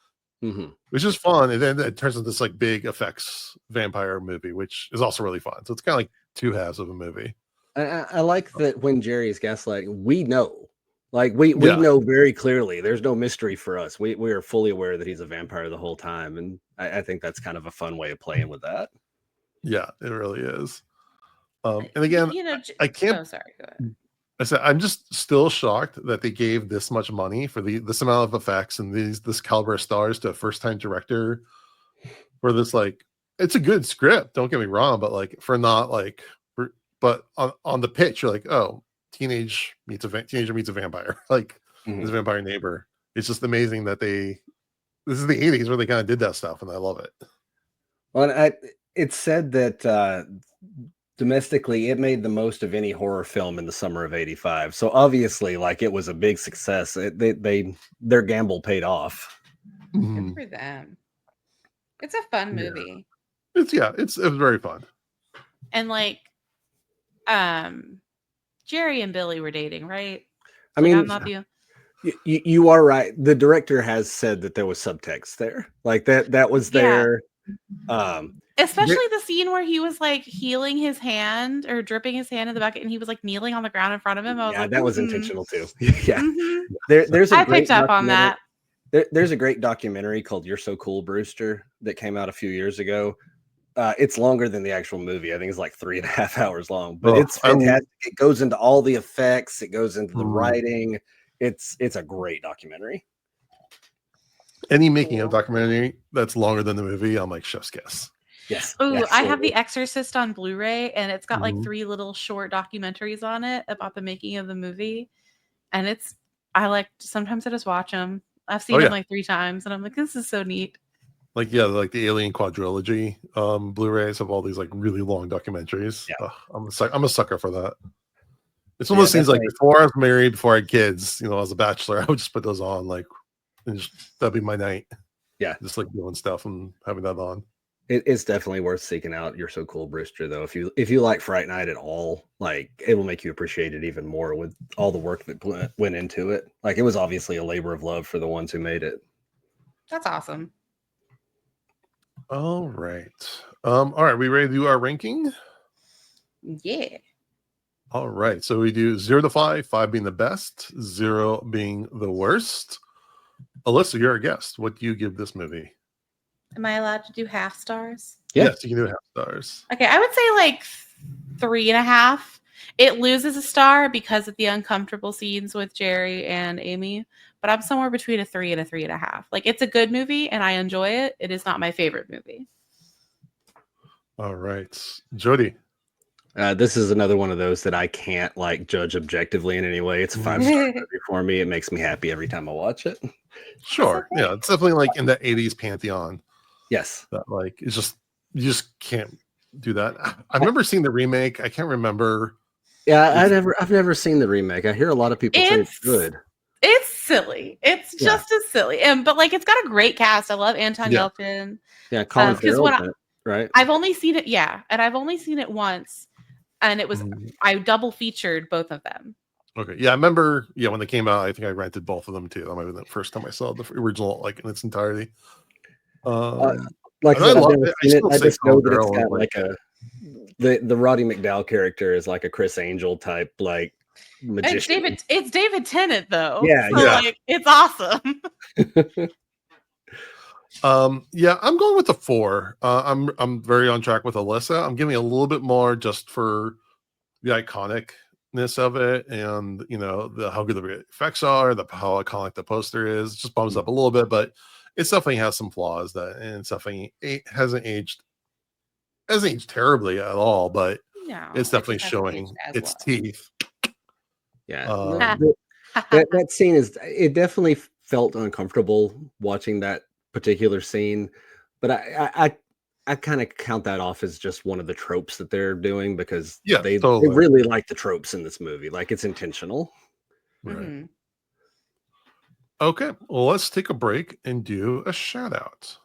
which is fun, and then it turns into this like big effects vampire movie, which is also really fun. So it's kind of like two halves of a movie. I like that when Jerry's gaslighting, we know, like we know very clearly. There's no mystery for us. We are fully aware that he's a vampire the whole time, and I think that's kind of a fun way of playing with that. Yeah, it really is. And again, I can't. Oh, sorry. Go ahead. I said I'm just still shocked that they gave this much money for this amount of effects and this caliber of stars to a first-time director for this. Like, it's a good script. Don't get me wrong, but like but on the pitch, you're like, oh, teenager meets a vampire, like his vampire neighbor. It's just amazing that this is the 80s where they kind of did that stuff, and I love it. Well, it's said that domestically it made the most of any horror film in the summer of '85. So obviously, like, it was a big success. Their gamble paid off. Good for them. It's a fun movie. It's very fun. And like, Jerry and Billy were dating, right? I mean, I'm not you are right. The director has said that there was subtext there, like that was there. Especially the scene where he was like healing his hand or dripping his hand in the bucket, and he was like kneeling on the ground in front of him. I was like, that was intentional too. There's I picked up on that. There's a great documentary called "You're So Cool, Brewster" that came out a few years ago. It's longer than the actual movie. I think it's like 3.5 hours long, but it's fantastic. It goes into all the effects. It goes into the writing. It's a great documentary. Any making of documentary that's longer than the movie, I'm like, chef's kiss. Yes. Oh, I have The Exorcist on Blu-ray, and it's got like 3 little short documentaries on it about the making of the movie. And sometimes I just watch them. I've seen them like 3 times, and I'm like, this is so neat. Like the Alien quadrilogy Blu-rays of all these like really long documentaries. Yeah. I'm a sucker for that. It's one of those things like before I was married, before I had kids, as a bachelor, I would just put those on, like, and that'd be my night. Yeah, just like doing stuff and having that on. It's definitely worth seeking out. You're So Cool, Brewster, though. If you like Fright Night at all, like, it will make you appreciate it even more with all the work that went into it. Like, it was obviously a labor of love for the ones who made it. That's awesome. All right. All right. We ready to do our ranking? Yeah. All right. So we do 0 to 5, 5 being the best, 0 being the worst. Alyssa, you're a guest. What do you give this movie? Am I allowed to do half stars? Yes, you can do half stars. Okay, I would say like 3.5. It loses a star because of the uncomfortable scenes with Jerry and Amy, but I'm somewhere between a 3 and a 3.5. Like, it's a good movie and I enjoy it. It is not my favorite movie. All right, Jody. This is another one of those that I can't like judge objectively in any way. It's a 5-star movie for me. It makes me happy every time I watch it. Sure. Yeah, it's definitely like in the 80s pantheon. Yes. That like it's just you just can't do that. I remember seeing the remake. I can't remember. Yeah, I've never seen the remake. I hear a lot of people say it's good. It's silly. It's just as silly. But like, it's got a great cast. I love Anton Yelchin. Yeah, Colin Farrell. right? I've only seen it, and I've only seen it once, and it was I double featured both of them. Okay, yeah, I remember. Yeah, when they came out, I think I rented both of them too. That might have been the first time I saw the original, like in its entirety. Like I said, I've never seen it. I just know that it's got like the Roddy McDowall character is like a Chris Angel type, like magician. It's David Tennant though. Yeah, so, like, it's awesome. Yeah, I'm going with the 4. I'm very on track with Alyssa. I'm giving a little bit more just for the iconicness of it, and how good the effects are, how iconic the poster is. It just bums up a little bit, but it definitely has some flaws and it's definitely hasn't aged terribly at all, but it's definitely showing its teeth. Yeah, that scene it definitely felt uncomfortable watching that particular scene, but I kind of count that off as just one of the tropes that they're doing, because they really like the tropes in this movie. Like, it's intentional. Right. Mm-hmm. Okay, well, let's take a break and do a shout out.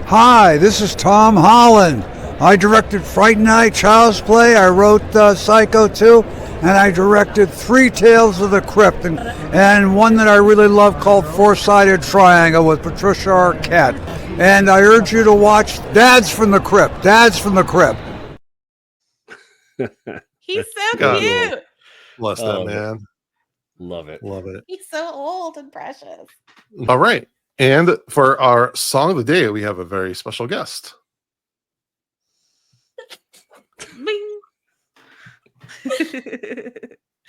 Hi, this is Tom Holland. I directed Fright Night, Child's Play. I wrote Psycho 2, and I directed 3 Tales of the Crypt, and one that I really love called Four-Sided Triangle with Patricia Arquette. And I urge you to watch Dads from the Crypt. Dads from the Crypt. He's so cute. Bless that man. Love it. Love it. He's so old and precious. All right. And for our song of the day, we have a very special guest.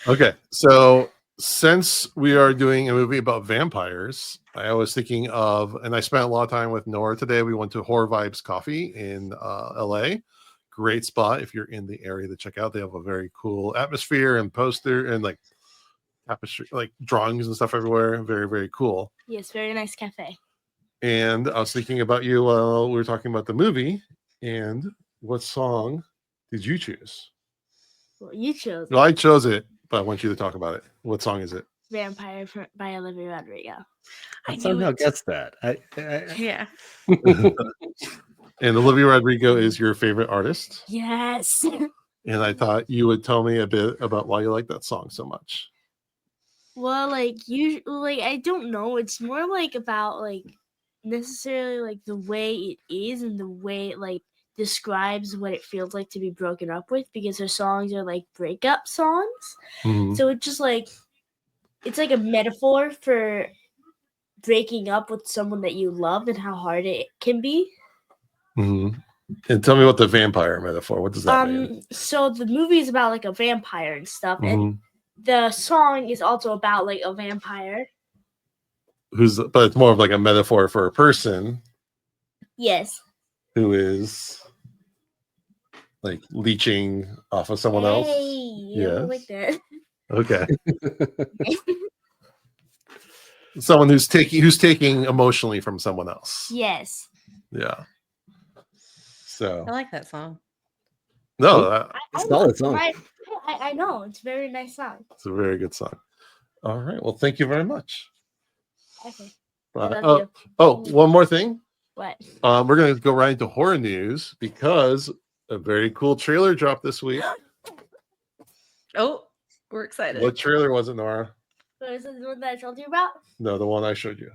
Okay. So since we are doing a movie about vampires, I was thinking of, and I spent a lot of time with Nora today. We went to Horror Vibes Coffee in LA. Great spot if you're in the area to check out. They have a very cool atmosphere and poster and like tapestry, like drawings and stuff everywhere. Very, very cool. Yes, very nice cafe. And I was thinking about you while we were talking about the movie. And what song did you choose? Well, you chose it. Well, I chose it, but I want you to talk about it. What song is it? Vampire by Olivia Rodrigo. I somehow guessed that. Yeah. And Olivia Rodrigo is your favorite artist? Yes. And I thought you would tell me a bit about why you like that song so much. Well, usually, I don't know. It's more like about necessarily like the way it is and the way it describes what it feels like to be broken up with, because her songs are like breakup songs. Mm-hmm. So it's just it's like a metaphor for breaking up with someone that you love and how hard it can be. Mm-hmm. And tell me about the vampire metaphor. What does that mean? So the movie is about a vampire and stuff, and the song is also about a vampire. But it's more of a metaphor for a person. Yes. Who is leeching off of someone else. Yeah, like that. Okay. Someone who's taking emotionally from someone else. Yes. Yeah. So I like that song. No, it's a solid song. I know, it's a very nice song. It's a very good song. All right. Well, thank you very much. Okay. One more thing. What? We're gonna go right into horror news because a very cool trailer dropped this week. Oh, we're excited. What trailer was it, Nora? Was it the one that I told you about? No, the one I showed you.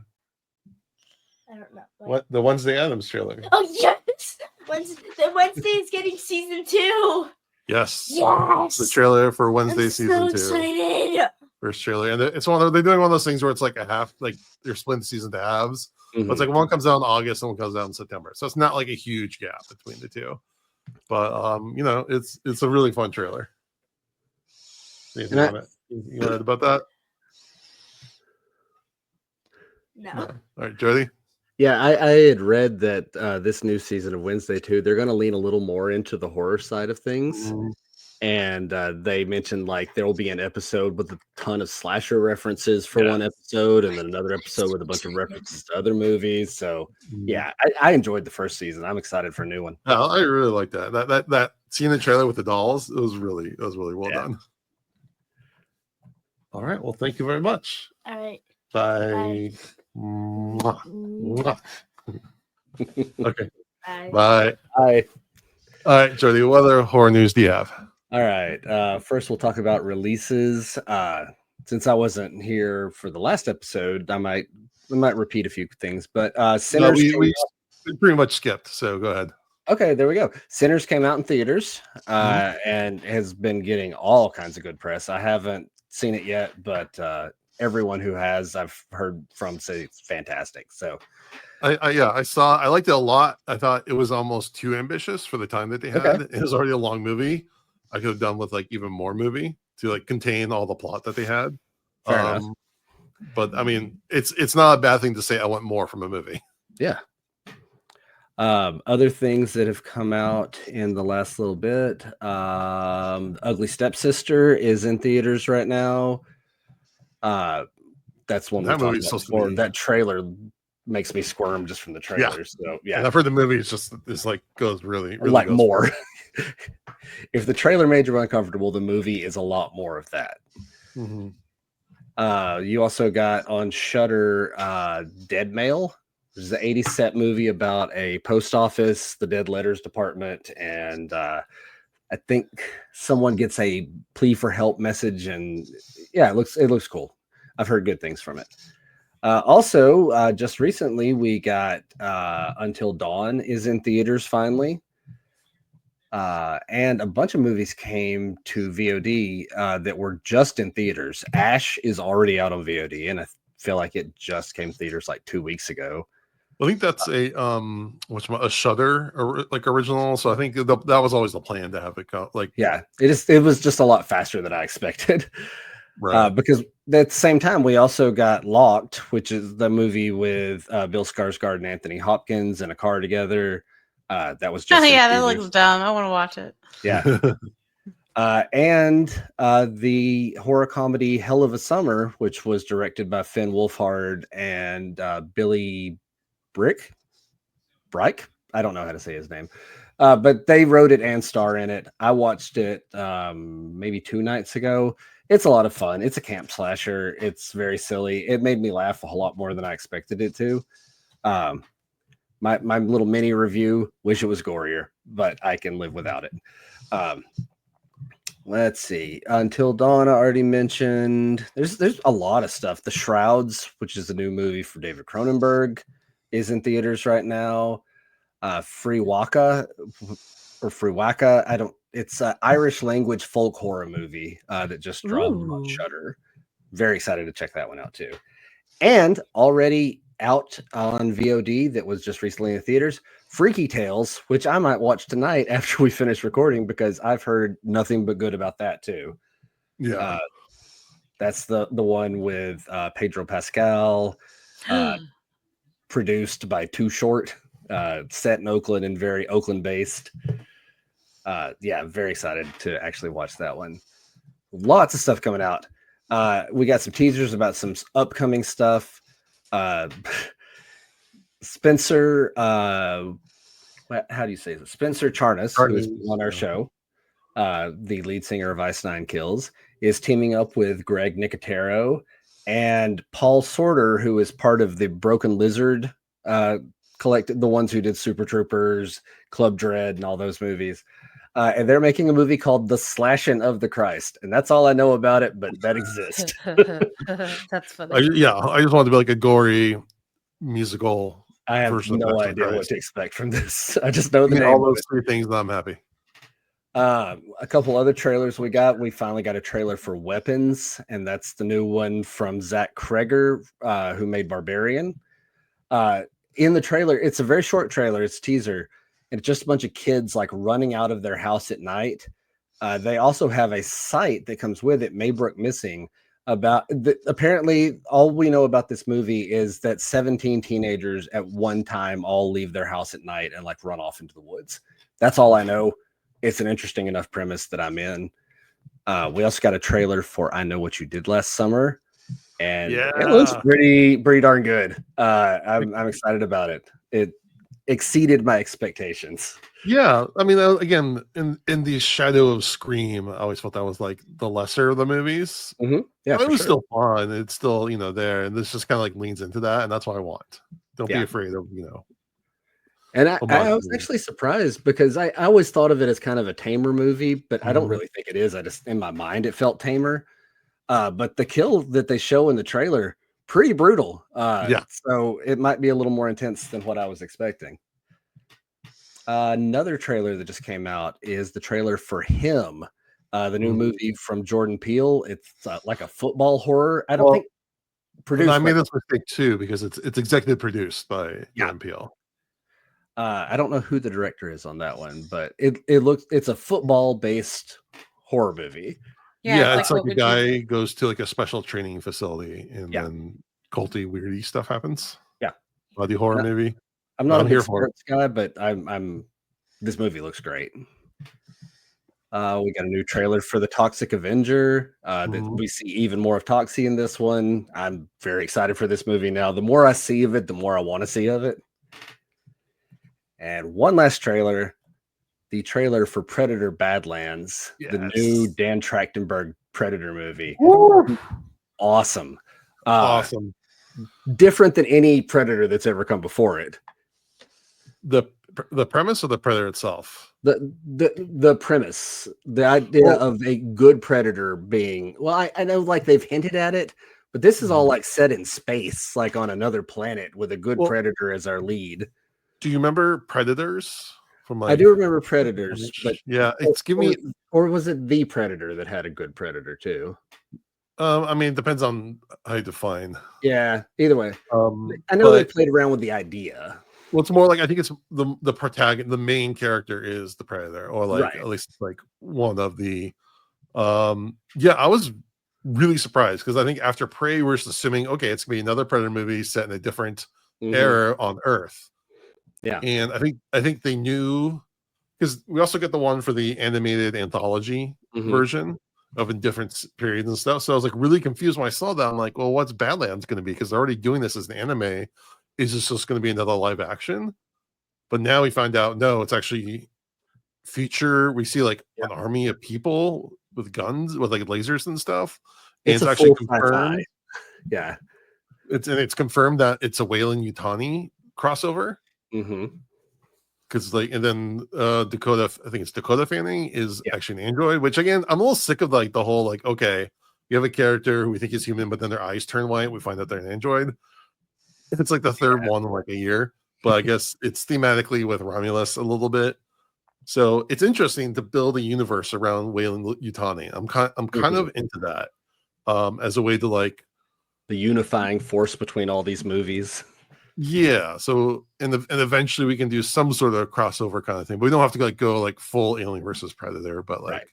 I don't know. What? The Wednesday Addams trailer. Oh yes! Wednesday is getting season 2. Yes. Yes. The trailer for Wednesday season 2. Excited. First trailer, and it's they're doing one of those things where it's like a half, they're splitting the season to halves. Mm-hmm. But it's one comes out in August and one comes out in September, so it's not a huge gap between the two. But it's a really fun trailer. Anything on it? You want to add about that? No. All right, Jody. Yeah, I had read that this new season of Wednesday too, they're going to lean a little more into the horror side of things. Mm-hmm. And they mentioned there will be an episode with a ton of slasher references for one episode, and then another episode with a bunch of references to other movies. So yeah, I enjoyed the first season. I'm excited for a new one. Oh, I really like that. That seeing the trailer with the dolls, it was really well done. All right. Well, thank you very much. All right. Bye. Mwah. Mwah. Okay. Bye. Bye. All right, Jody, what other horror news do you have? All right. First, we'll talk about releases. Since I wasn't here for the last episode, I might repeat a few things. But Sinners. No, we pretty much skipped. So go ahead. Okay, there we go. Sinners came out in theaters and has been getting all kinds of good press. I haven't seen it yet, but everyone who has, I've heard from, say it's fantastic. So, I liked it a lot. I thought it was almost too ambitious for the time that they had. Okay. It was already a long movie. I could have done with like even more movie to like contain all the plot that they had. Fair enough. But I mean, it's not a bad thing to say I want more from a movie. Yeah. Other things that have come out in the last little bit. Ugly Stepsister is in theaters right now. That's one That we've movie's talked about supposed to before. be- That trailer makes me squirm just from the trailer. So yeah, And I've heard the movie is like goes really like goes more. If the trailer made you uncomfortable, the movie is a lot more of that. Mhm. You also got on Shudder Dead Mail, which is an 80s set movie about a post office, the dead letters department, and I think someone gets a plea for help message, and yeah, it looks cool. I've heard good things from it. Also, just recently we got Until Dawn is in theaters finally. And a bunch of movies came to VOD that were just in theaters. Ash is already out on VOD, and I feel like it just came to theaters like 2 weeks ago. I think that's a Shudder or like original. So I think that was always the plan to have it go. Like, Yeah, it was just a lot faster than I expected. right. Because at the same time, we also got Locked, which is the movie with Bill Skarsgård and Anthony Hopkins in a car together. That was just Oh in yeah, that theaters. looks dumb. I want to watch it. Yeah. And the horror comedy Hell of a Summer, which was directed by Finn Wolfhard and Billy Brick. I don't know how to say his name. But they wrote it and star in it. I watched it maybe 2 nights ago. It's a lot of fun. It's a camp slasher. It's very silly. It made me laugh a whole lot more than I expected it to. My little mini review, wish it was gorier, but I can live without it. Let's see. Until Dawn, I already mentioned. There's a lot of stuff. The Shrouds, which is a new movie for David Cronenberg, is in theaters right now. Free Waka, it's an Irish language folk horror movie that just dropped on Shudder. Very excited to check that one out too. And already out on VOD that was just recently in theaters, Freaky Tales, which I might watch tonight after we finish recording because I've heard nothing but good about that too. Yeah. That's the one with Pedro Pascal, produced by Too Short, set in Oakland and very Oakland based. Yeah, very excited to actually watch that one. Lots of stuff coming out. We got some teasers about some upcoming stuff. Spencer, how do you say this? Spencer Charnas, who is on our show, the lead singer of Ice Nine Kills, is teaming up with Greg Nicotero and Paul Sorter, who is part of the Broken Lizard collective, the ones who did Super Troopers, Club Dread, and all those movies. And they're making a movie called The Slashing of the Christ. And that's all I know about it, but that exists. That's funny. I just wanted to be like a gory musical. I have version of no Passion of idea what Christ. to expect from this. I just know the name. All of those it. 3 things, and I'm happy. A couple other trailers we got. We finally got a trailer for Weapons, and that's the new one from Zach Kreger, who made Barbarian. In the trailer, it's a very short trailer. It's a teaser. And it's just a bunch of kids like running out of their house at night. They also have a site that comes with it, Maybrook Missing. Apparently, all we know about this movie is that 17 teenagers at one time all leave their house at night and like run off into the woods. That's all I know. It's an interesting enough premise that I'm in. We also got a trailer for I Know What You Did Last Summer, and it looks pretty darn good. I'm excited about it. It exceeded my expectations. Yeah, I mean, again, in the shadow of Scream, I always thought that was like the lesser of the movies. Mm-hmm. Yeah, it was still fun. It's still there, and this just kind of like leans into that, and that's what I want. Don't be afraid of And I homage was movie. actually surprised because I always thought of it as kind of a tamer movie, but I don't Mhm. really think it is. I just, in my mind, it felt tamer. But the kill that they show in the trailer, pretty brutal. Yeah. So it might be a little more intense than what I was expecting. Another trailer that just came out is the trailer for Him, the new Mhm. movie from Jordan Peele. It's like a football horror. I don't Well, think and I produced by. made this mistake too because it's executive produced by Yeah. Jordan Peele. I don't know who the director is on that one, but it's a football based horror movie. Yeah, it's it's like what a would you guy goes to like a special training facility and Yeah. then culty weirdy stuff happens. Yeah. Body horror And movie. I'm not a I'm big here for it. sports guy, but I'm this movie looks great. We got a new trailer for the Toxic Avenger. That Mhm. we see even more of Toxie in this one. I'm very excited for this movie now. The more I see of it, the more I want to see of it. And one last trailer, the trailer for Predator Badlands, the new Yes. Dan Trachtenberg Predator movie. Woo! Awesome. Awesome. Different than any Predator that's ever come before it. The premise of the Predator itself. The premise, the idea of a good Predator being, well, I know like they've hinted at it, but this is all like set in space, like on another planet with a good Predator as our lead. Do you remember Predators? From like, I do remember Predators, but yeah, it's giving me. Or was it the Predator that had a good Predator too? I mean, it depends on how you define. Yeah, either way. I know but they played around with the idea. Well, it's more like I think it's the protagonist, the main character is the Predator, or like Right. at least it's like one of the. Yeah, I was really surprised because I think after Prey, we're just assuming okay, it's gonna be another Predator movie set in a different era on Earth. Yeah, and I think they knew because we also get the one for the animated anthology version of in different periods and stuff. So I was like really confused when I saw that. I'm like, well, what's Badlands going to be? Because they're already doing this as an anime. Is this just going to be another live action? But now we find out no, it's actually future. We see like an army of people with guns with like lasers and stuff. And it's actually confirmed. Sci-fi. Yeah, it's confirmed that it's a Wayland Yutani crossover. Because like, and then Dakota, I think it's Dakota Fanning is actually an android. Which again, I'm a little sick of like the whole like, okay, you have a character who we think is human, but then their eyes turn white. We find out they're an android. It's like the third one in like a year, but I guess it's thematically with Romulus a little bit. So it's interesting to build a universe around Wayland Yutani. I'm kind of into that as a way to like the unifying force between all these movies. Yeah. So and eventually we can do some sort of crossover kind of thing, but we don't have to go like full Alien versus Predator, but like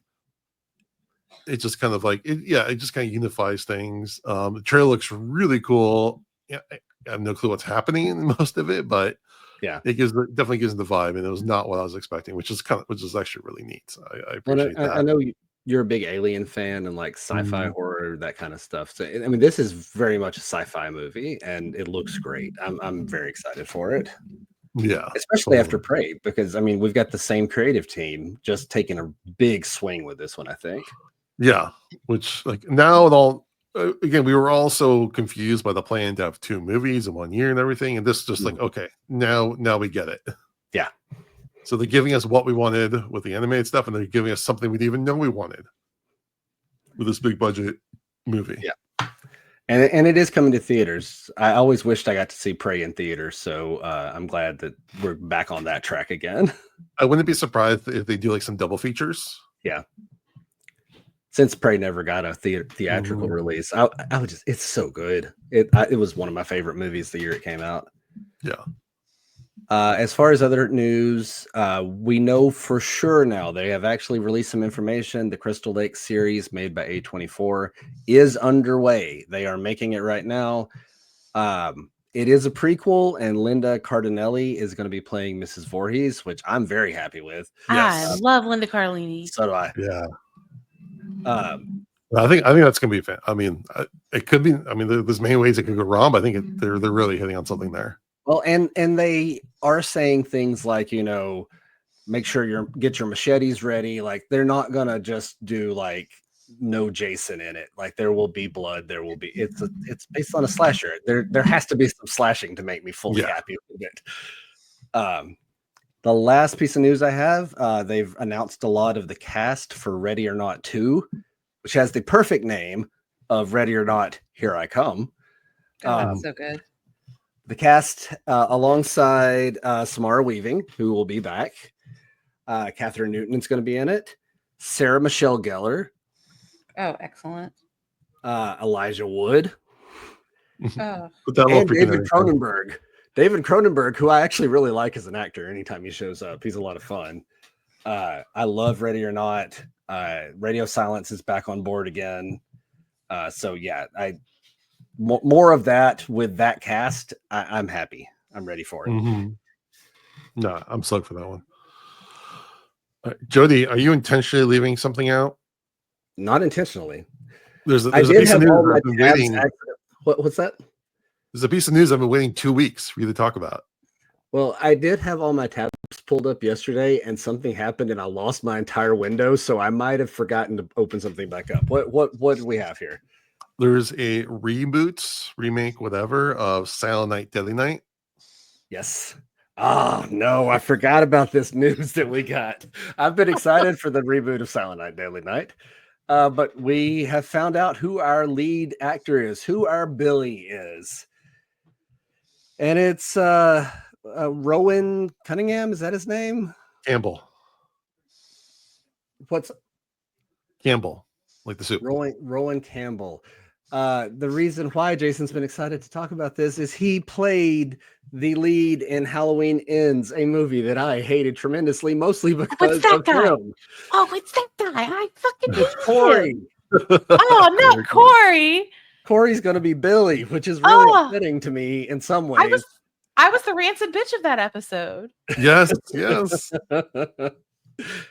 it's just kind of like it just kind of unifies things. The trailer looks really cool. Yeah, I have no clue what's happening in most of it, but yeah, it definitely gives the vibe, and it was not what I was expecting, which is actually really neat. So I appreciate that. I know you're a big Alien fan and like sci-fi horror, that kind of stuff. So I mean, this is very much a sci-fi movie, and it looks great. I'm very excited for it. Yeah, especially after Prey, because I mean, we've got the same creative team just taking a big swing with this one. I think. Yeah, which like now it all. Again, we were all so confused by the plan to have 2 movies in 1 year and everything, and this just like okay, now we get it. Yeah. So they're giving us what we wanted with the animated stuff, and they're giving us something we didn't even know we wanted with this big budget movie. Yeah, and it is coming to theaters. I always wished I got to see Prey in theaters, so I'm glad that we're back on that track again. I wouldn't be surprised if they do like some double features. Yeah. Since Prey never got a theatrical release, I would just, it's so good. It was one of my favorite movies the year it came out. Yeah. As far as other news, we know for sure now they have actually released some information. The Crystal Lake series made by A24 is underway. They are making it right now. It is a prequel, and Linda Cardinelli is going to be playing Mrs. Voorhees, which I'm very happy with. Yes. I love Linda Cardellini. So do I. Yeah. I think that's gonna be I mean, it could be. I mean, there's many ways it could go wrong, but I think they're really hitting on something there. Well, and they are saying things like, you know, make sure get your machetes ready. Like they're not gonna just do like no Jason in it. Like there will be blood. There will be. It's based on a slasher. There has to be some slashing to make me fully happy with it. The last piece of news I have, they've announced a lot of the cast for Ready or Not 2, which has the perfect name of Ready or Not, Here I Come. Oh, that's so good. The cast alongside Samara Weaving, who will be back. Catherine Newton is going to be in it. Sarah Michelle Gellar. Oh, excellent. Elijah Wood. Oh. And David Cronenberg. David Cronenberg, who I actually really like as an actor anytime he shows up. He's a lot of fun. I love Ready or Not. Radio Silence is back on board again. So yeah, more of that with that cast. I'm happy. I'm ready for it. Mm-hmm. No, I'm stoked for that one. Jody, are you intentionally leaving something out? Not intentionally. There's a piece of news I've been waiting. What's that? There's a piece of news I've been waiting 2 weeks for you to talk about. Well, I did have all my tabs pulled up yesterday, and something happened, and I lost my entire window, so I might have forgotten to open something back up. What do we have here? There's a remake, whatever, of Silent Night, Deadly Night. Yes. Oh, no, I forgot about this news that we got. I've been excited for the reboot of Silent Night, Deadly Night. But we have found out who our lead actor is, who our Billy is. And it's Rowan Cunningham. Is that his name? Campbell. What's Campbell, like the soup. Rowan Campbell. The reason why Jason's been excited to talk about this is he played the lead in Halloween Ends, a movie that I hated tremendously, mostly because of him. Oh, it's that guy. I fucking hate Corey. Oh, not Corey. Corey's going to be Billy, which is really upsetting to me in some ways. I was the rancid bitch of that episode. Yes.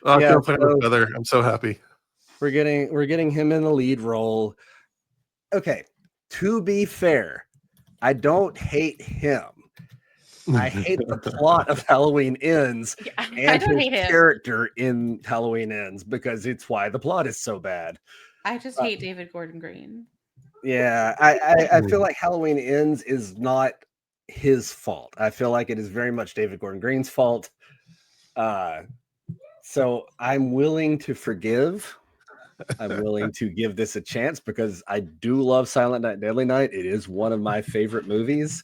I'm so happy. We're getting him in the lead role. Okay, to be fair, I don't hate him. I hate the plot of Halloween Ends and his character in Halloween Ends because it's why the plot is so bad. I just hate David Gordon Green. Yeah, I feel like Halloween Ends is not his fault. I feel like it is very much David Gordon Green's fault. So I'm willing to forgive. I'm willing to give this a chance because I do love Silent Night, Deadly Night. It is one of my favorite movies.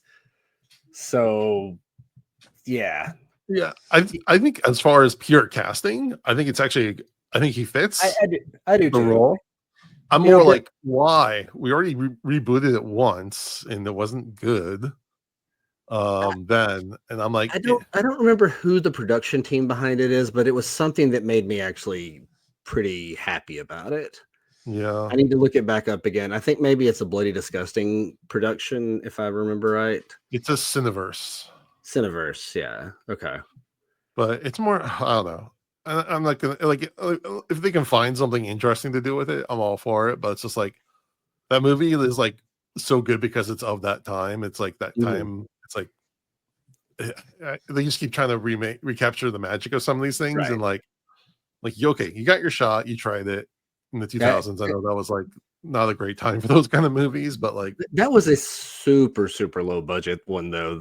So, yeah. I think as far as pure casting, I think he fits. I do the too. role. I'm more like, why? We already rebooted it once and it wasn't good. Then, and I'm like, I don't remember who the production team behind it is, but it was something that made me actually pretty happy about it. Yeah, I need to look it back up again. I think maybe it's a Bloody Disgusting production, if I remember right. It's a Cineverse. Yeah. Okay. But it's more, I don't know. I'm not gonna like if they can find something interesting to do with it, I'm all for it. But it's just like that movie is like so good because it's of that time. It's like that time. It's like they just keep trying to recapture the magic of some of these things, and like okay, you got your shot, you tried it in the 2000s. I know that was like not a great time for those kind of movies, but like that was a super low budget one though.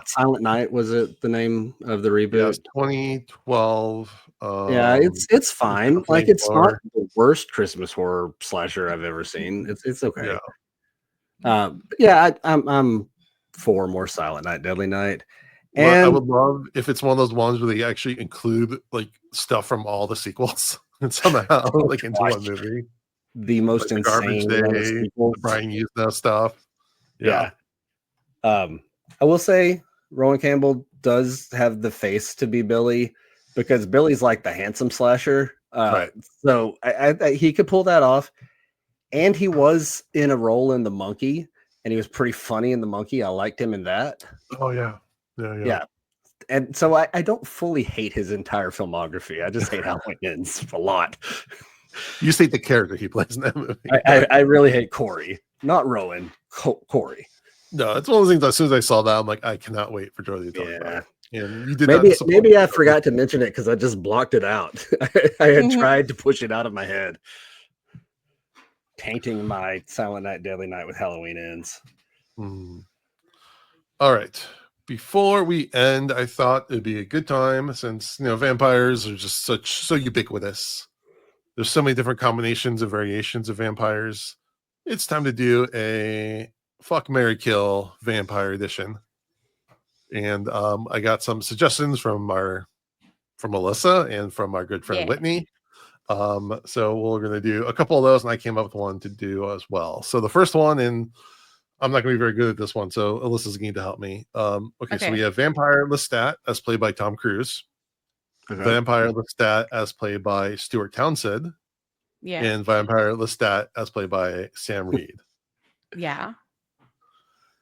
Silent Night, was it the name of the reboot? Yeah, it was 2012. Yeah, it's fine. Like it's not the worst Christmas horror slasher I've ever seen. It's okay. I'm for more Silent Night, Deadly Night. And I would love if it's one of those ones where they actually include like stuff from all the sequels and somehow like into one movie. The most like insane Garbage Day, Brian Usna stuff. Yeah. I will say Rowan Campbell does have the face to be Billy because Billy's like the handsome slasher. So I he could pull that off. And he was in a role in The Monkey, and he was pretty funny in The Monkey. I liked him in that. Oh, yeah. Yeah. And so I don't fully hate his entire filmography. I just hate how it ends a lot. You just hate the character he plays in that movie. I really hate Corey, not Rowan. Corey. No, it's one of those things. As soon as I saw that, I'm like, I cannot wait for Jody to talk about it. And you did maybe I forgot to mention it because I just blocked it out. I had tried to push it out of my head, tainting my Silent Night, Deadly Night with Halloween Ends. All right. before we end, I thought it'd be a good time since vampires are just so ubiquitous. There's so many different combinations and variations of vampires. It's time to do a fuck, marry, kill vampire edition. And I got some suggestions from Alyssa and from our good friend Whitney. So we're going to do a couple of those, and I came up with one to do as well. So the first one, and I'm not going to be very good at this one, so Alyssa's going to help me. Okay, so we have Vampire Lestat as played by Tom Cruise. Okay. Vampire Lestat as played by Stuart Townsend. Yeah. And Vampire Lestat as played by Sam Reed. Yeah.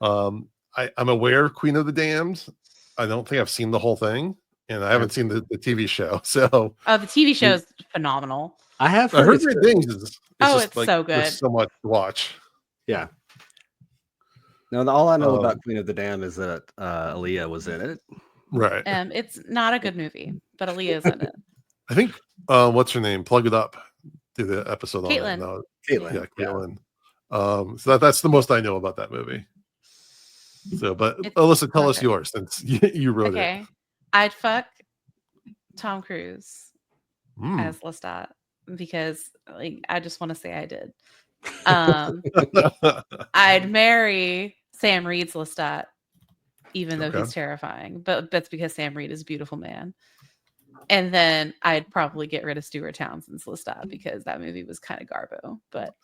I'm aware of Queen of the Damned. I don't think I've seen the whole thing, and I haven't seen the TV show. So the TV show is phenomenal. I heard great things. It's so good. There's so much to watch. Yeah. No, all I know about Queen of the Damned is that Aaliyah was in it. Right. It's not a good movie, but Aaliyah's in it. I think what's her name? Plug It Up. Do the episode Caitlin. on it. Caitlin. Yeah, Caitlin. Yeah. So that's the most I know about that movie. So, but Alyssa, tell us yours since you wrote it. Okay. I'd fuck Tom Cruise as Lestat because I just want to say I did. I'd marry Sam Reed's Lestat, even though he's terrifying. But that's because Sam Reed is a beautiful man. And then I'd probably get rid of Stuart Townsend's Lestat because that movie was kind of garbo. But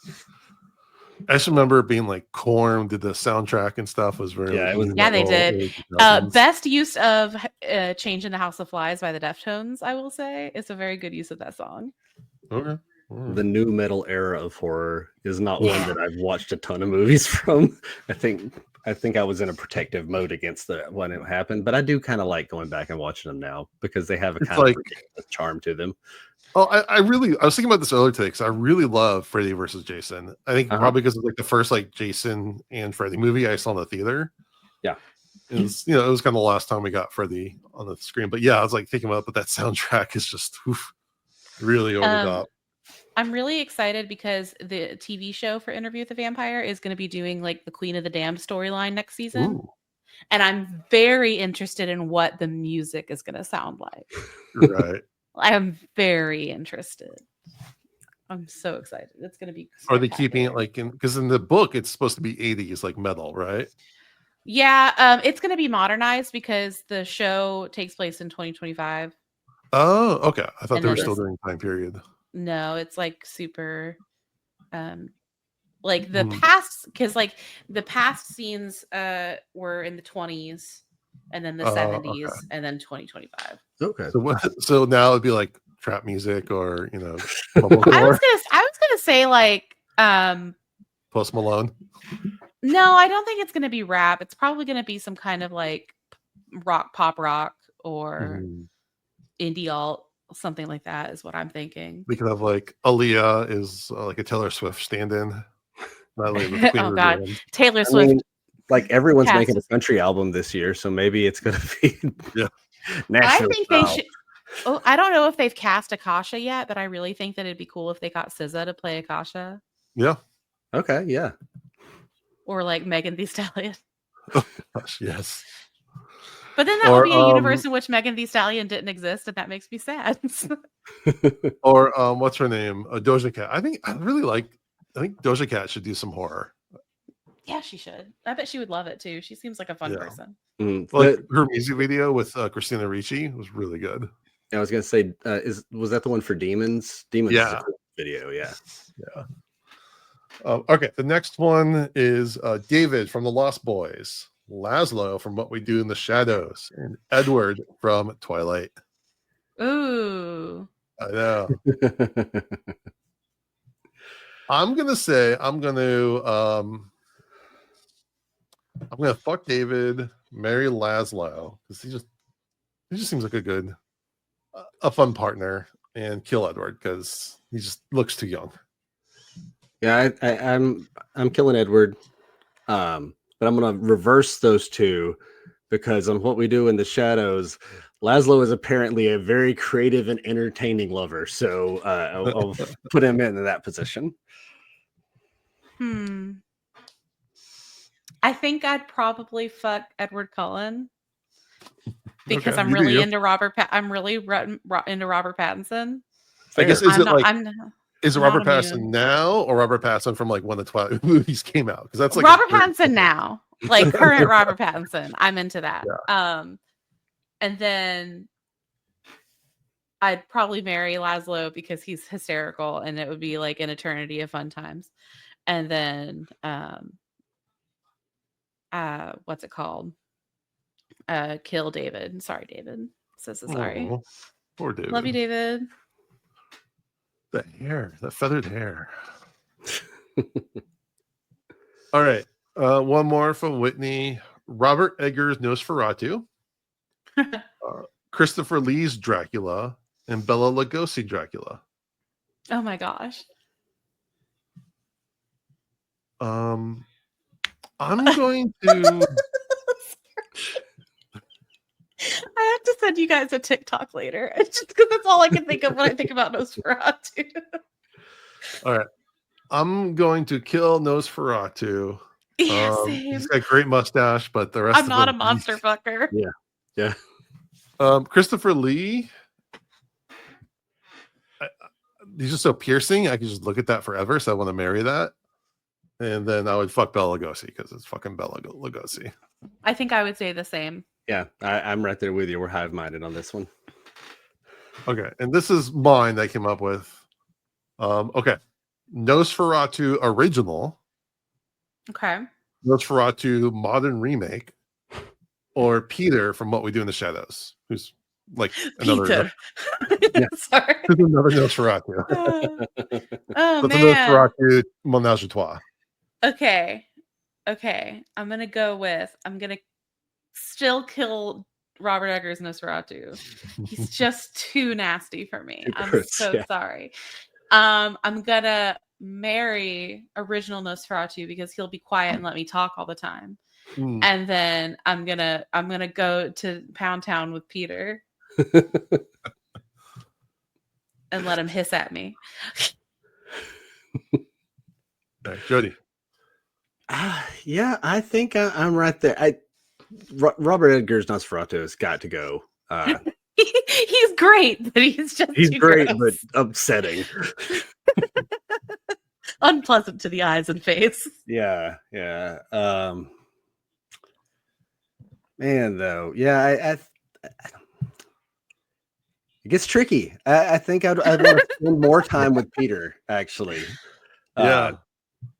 I just remember it being like Korn did the soundtrack and stuff. Was very they did. Best use of "Change in the House of Flies" by the Deftones, I will say. It's a very good use of that song. Okay. The new metal era of horror is not one that I've watched a ton of movies from. I think I was in a protective mode against that when it happened, but I do kind of like going back and watching them now because they have a kind of charm to them. Oh, I was thinking about this earlier today because I really love Freddy versus Jason. I think probably because it's the first Jason and Freddy movie I saw in the theater. Yeah. It was kind of the last time we got Freddy on the screen. But yeah, I was thinking about it, but that soundtrack is just really over the top. I'm really excited because the TV show for Interview with the Vampire is going to be doing the Queen of the Damned storyline next season. Ooh. And I'm very interested in what the music is going to sound like. Right. I'm very interested. I'm so excited. It's going to be. Are they keeping it because in the book it's supposed to be 80s metal, right? Yeah, it's going to be modernized because the show takes place in 2025. Oh, okay. I thought they were still doing time period. No, it's super the past, because the past scenes were in the 20s and then the 70s and then 2025. Okay. So now it'd be trap music or I was gonna say Post Malone. No, I don't think it's gonna be rap. It's probably gonna be some kind of pop rock or indie alt. Something like that is what I'm thinking. We could have Aaliyah is a Taylor Swift stand-in. Oh God, Taylor Swift. Everyone's making a country album this year, so maybe it's going to be I think they should. Oh, I don't know if they've cast Akasha yet, but I really think that it'd be cool if they got SZA to play Akasha. Yeah. Okay. Yeah. Or Megan Thee Stallion. Oh, gosh, yes. But then that would be a universe in which Megan Thee Stallion didn't exist, and that makes me sad. Or what's her name? Doja Cat. I think Doja Cat should do some horror. Yeah, she should. I bet she would love it too. She seems like a fun person. Her music video with Christina Ricci was really good. I was gonna say, was that the one for Demons? Demons. Yeah. Video. Yeah. Yeah. Okay. The next one is David from the Lost Boys, Laszlo from What We Do in the Shadows, and Edward from Twilight. Ooh. I know. I'm gonna fuck David, marry Laszlo because he just seems like a fun partner, and kill Edward because he just looks too young. Yeah, I'm killing Edward, but I'm gonna reverse those two because on What We Do in the Shadows, Laszlo is apparently a very creative and entertaining lover, so I'll put him into that position. I think I'd probably fuck Edward Cullen because Okay, I'm you do really you. into Robert. I'm really into Robert Pattinson. I guess Fair. is it like I'm is it not Robert Pattinson immune. now or Robert Pattinson from like when the Twilight movies came out? Because that's like Robert Pattinson now, like current Robert Pattinson. I'm into that. And then I'd probably marry Laszlo because he's hysterical, and it would be like an eternity of fun times. And then, what's it called? Kill David. Sorry, David. So sorry. Oh, poor David. Love you, David. The hair, the feathered hair. All right. One more from Whitney. Robert Eggers' Nosferatu. Christopher Lee's Dracula and Bela Lugosi Dracula. Oh my gosh. I'm going to I have to send you guys a TikTok later. It's just because that's all I can think of when I think about Nosferatu. all right. I'm going to kill Nosferatu. Yeah, same. He's got a great mustache, but the rest I'm of not a him, monster fucker. Yeah. Christopher Lee. He's just so piercing. I could just look at that forever. So I want to marry that. And then I would fuck Bela Lugosi because it's fucking Bela Lugosi. I think I would say the same. Yeah, I'm right there with you. We're hive-minded on this one. Okay. And this is mine that I came up with. Okay. Nosferatu original. Okay. Nosferatu modern remake. Or Peter from What We Do in the Shadows. Who's like another Peter. Sorry. Who's another Nosferatu. Oh, That's a man. Nosferatu Menage a Trois. Okay. I'm going to still kill Robert Eggers' Nosferatu. He's just too nasty for me. I'm so sorry. I'm going to marry original Nosferatu because he'll be quiet and let me talk all the time. And then I'm gonna go to Pound Town with Peter and let him hiss at me. All right, Jody. Yeah, I think I'm right there. Robert Eggers' Nosferatu has got to go. He's great, but he's great, gross. but upsetting. Unpleasant to the eyes and face. Yeah. Man, though, yeah, it gets tricky. I think I'd want to spend more time with Peter. Actually, Yeah,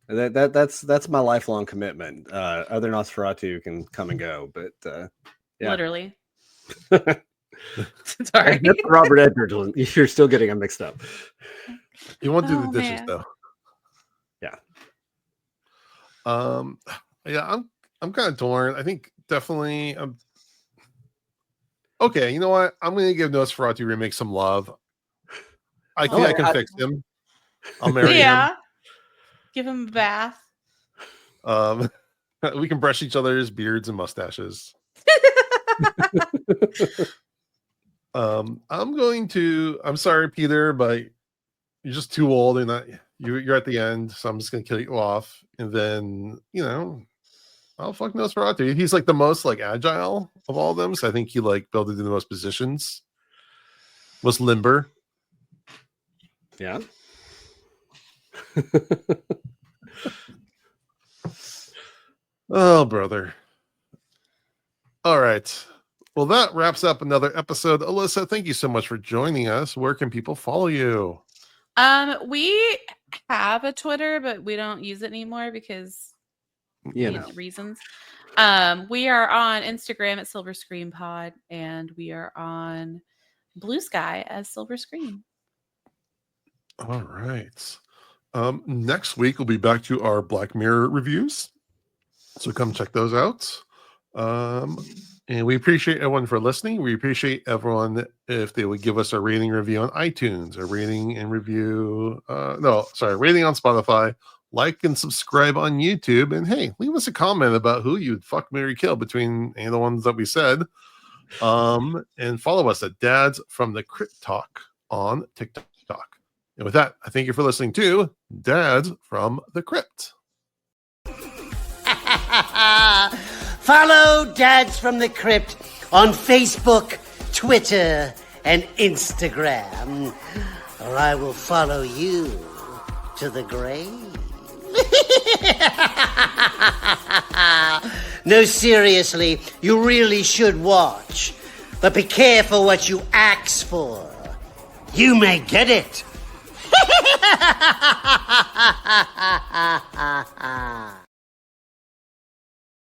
that's my lifelong commitment. Other Nosferatu can come and go, but yeah. Literally. Sorry, Robert Eggers. You're still getting them mixed up. you won't do the dishes man. though. Yeah. Yeah, I'm kind of torn. I think definitely. Okay, you know what? I'm going to give Nosferatu remake some love. I think I can fix him. I'll marry him. Give him a bath. We can brush each other's beards and mustaches. I'm sorry, Peter, but you're just too old and you're at the end, so I'm just going to kill you off. And then, I'll fuck Nosferatu. He's like the most like agile of all of them, so I think he like built it in the most positions, most limber. Yeah. Oh, brother. All right. Well, that wraps up another episode. Alyssa, thank you so much for joining us. Where can people follow you? We have a Twitter, but we don't use it anymore because reasons. We are on Instagram at Silver Screen Pod, and we are on Blue Sky as Silver Screen. All right. Next week we'll be back to our Black Mirror reviews, so come check those out. And we appreciate everyone for listening. We appreciate everyone if they would give us a rating review on iTunes, a rating and review. Rating on Spotify. Like and subscribe on YouTube, and hey, leave us a comment about who you'd fuck, marry, kill between any of the ones that we said. And follow us at Dads from the Crypt Talk on TikTok. And with that, I thank you for listening to Dads from the Crypt. Follow Dads from the Crypt on Facebook, Twitter, and Instagram, or I will follow you to the grave. No, seriously, you really should watch. But be careful what you ask for. You may get it.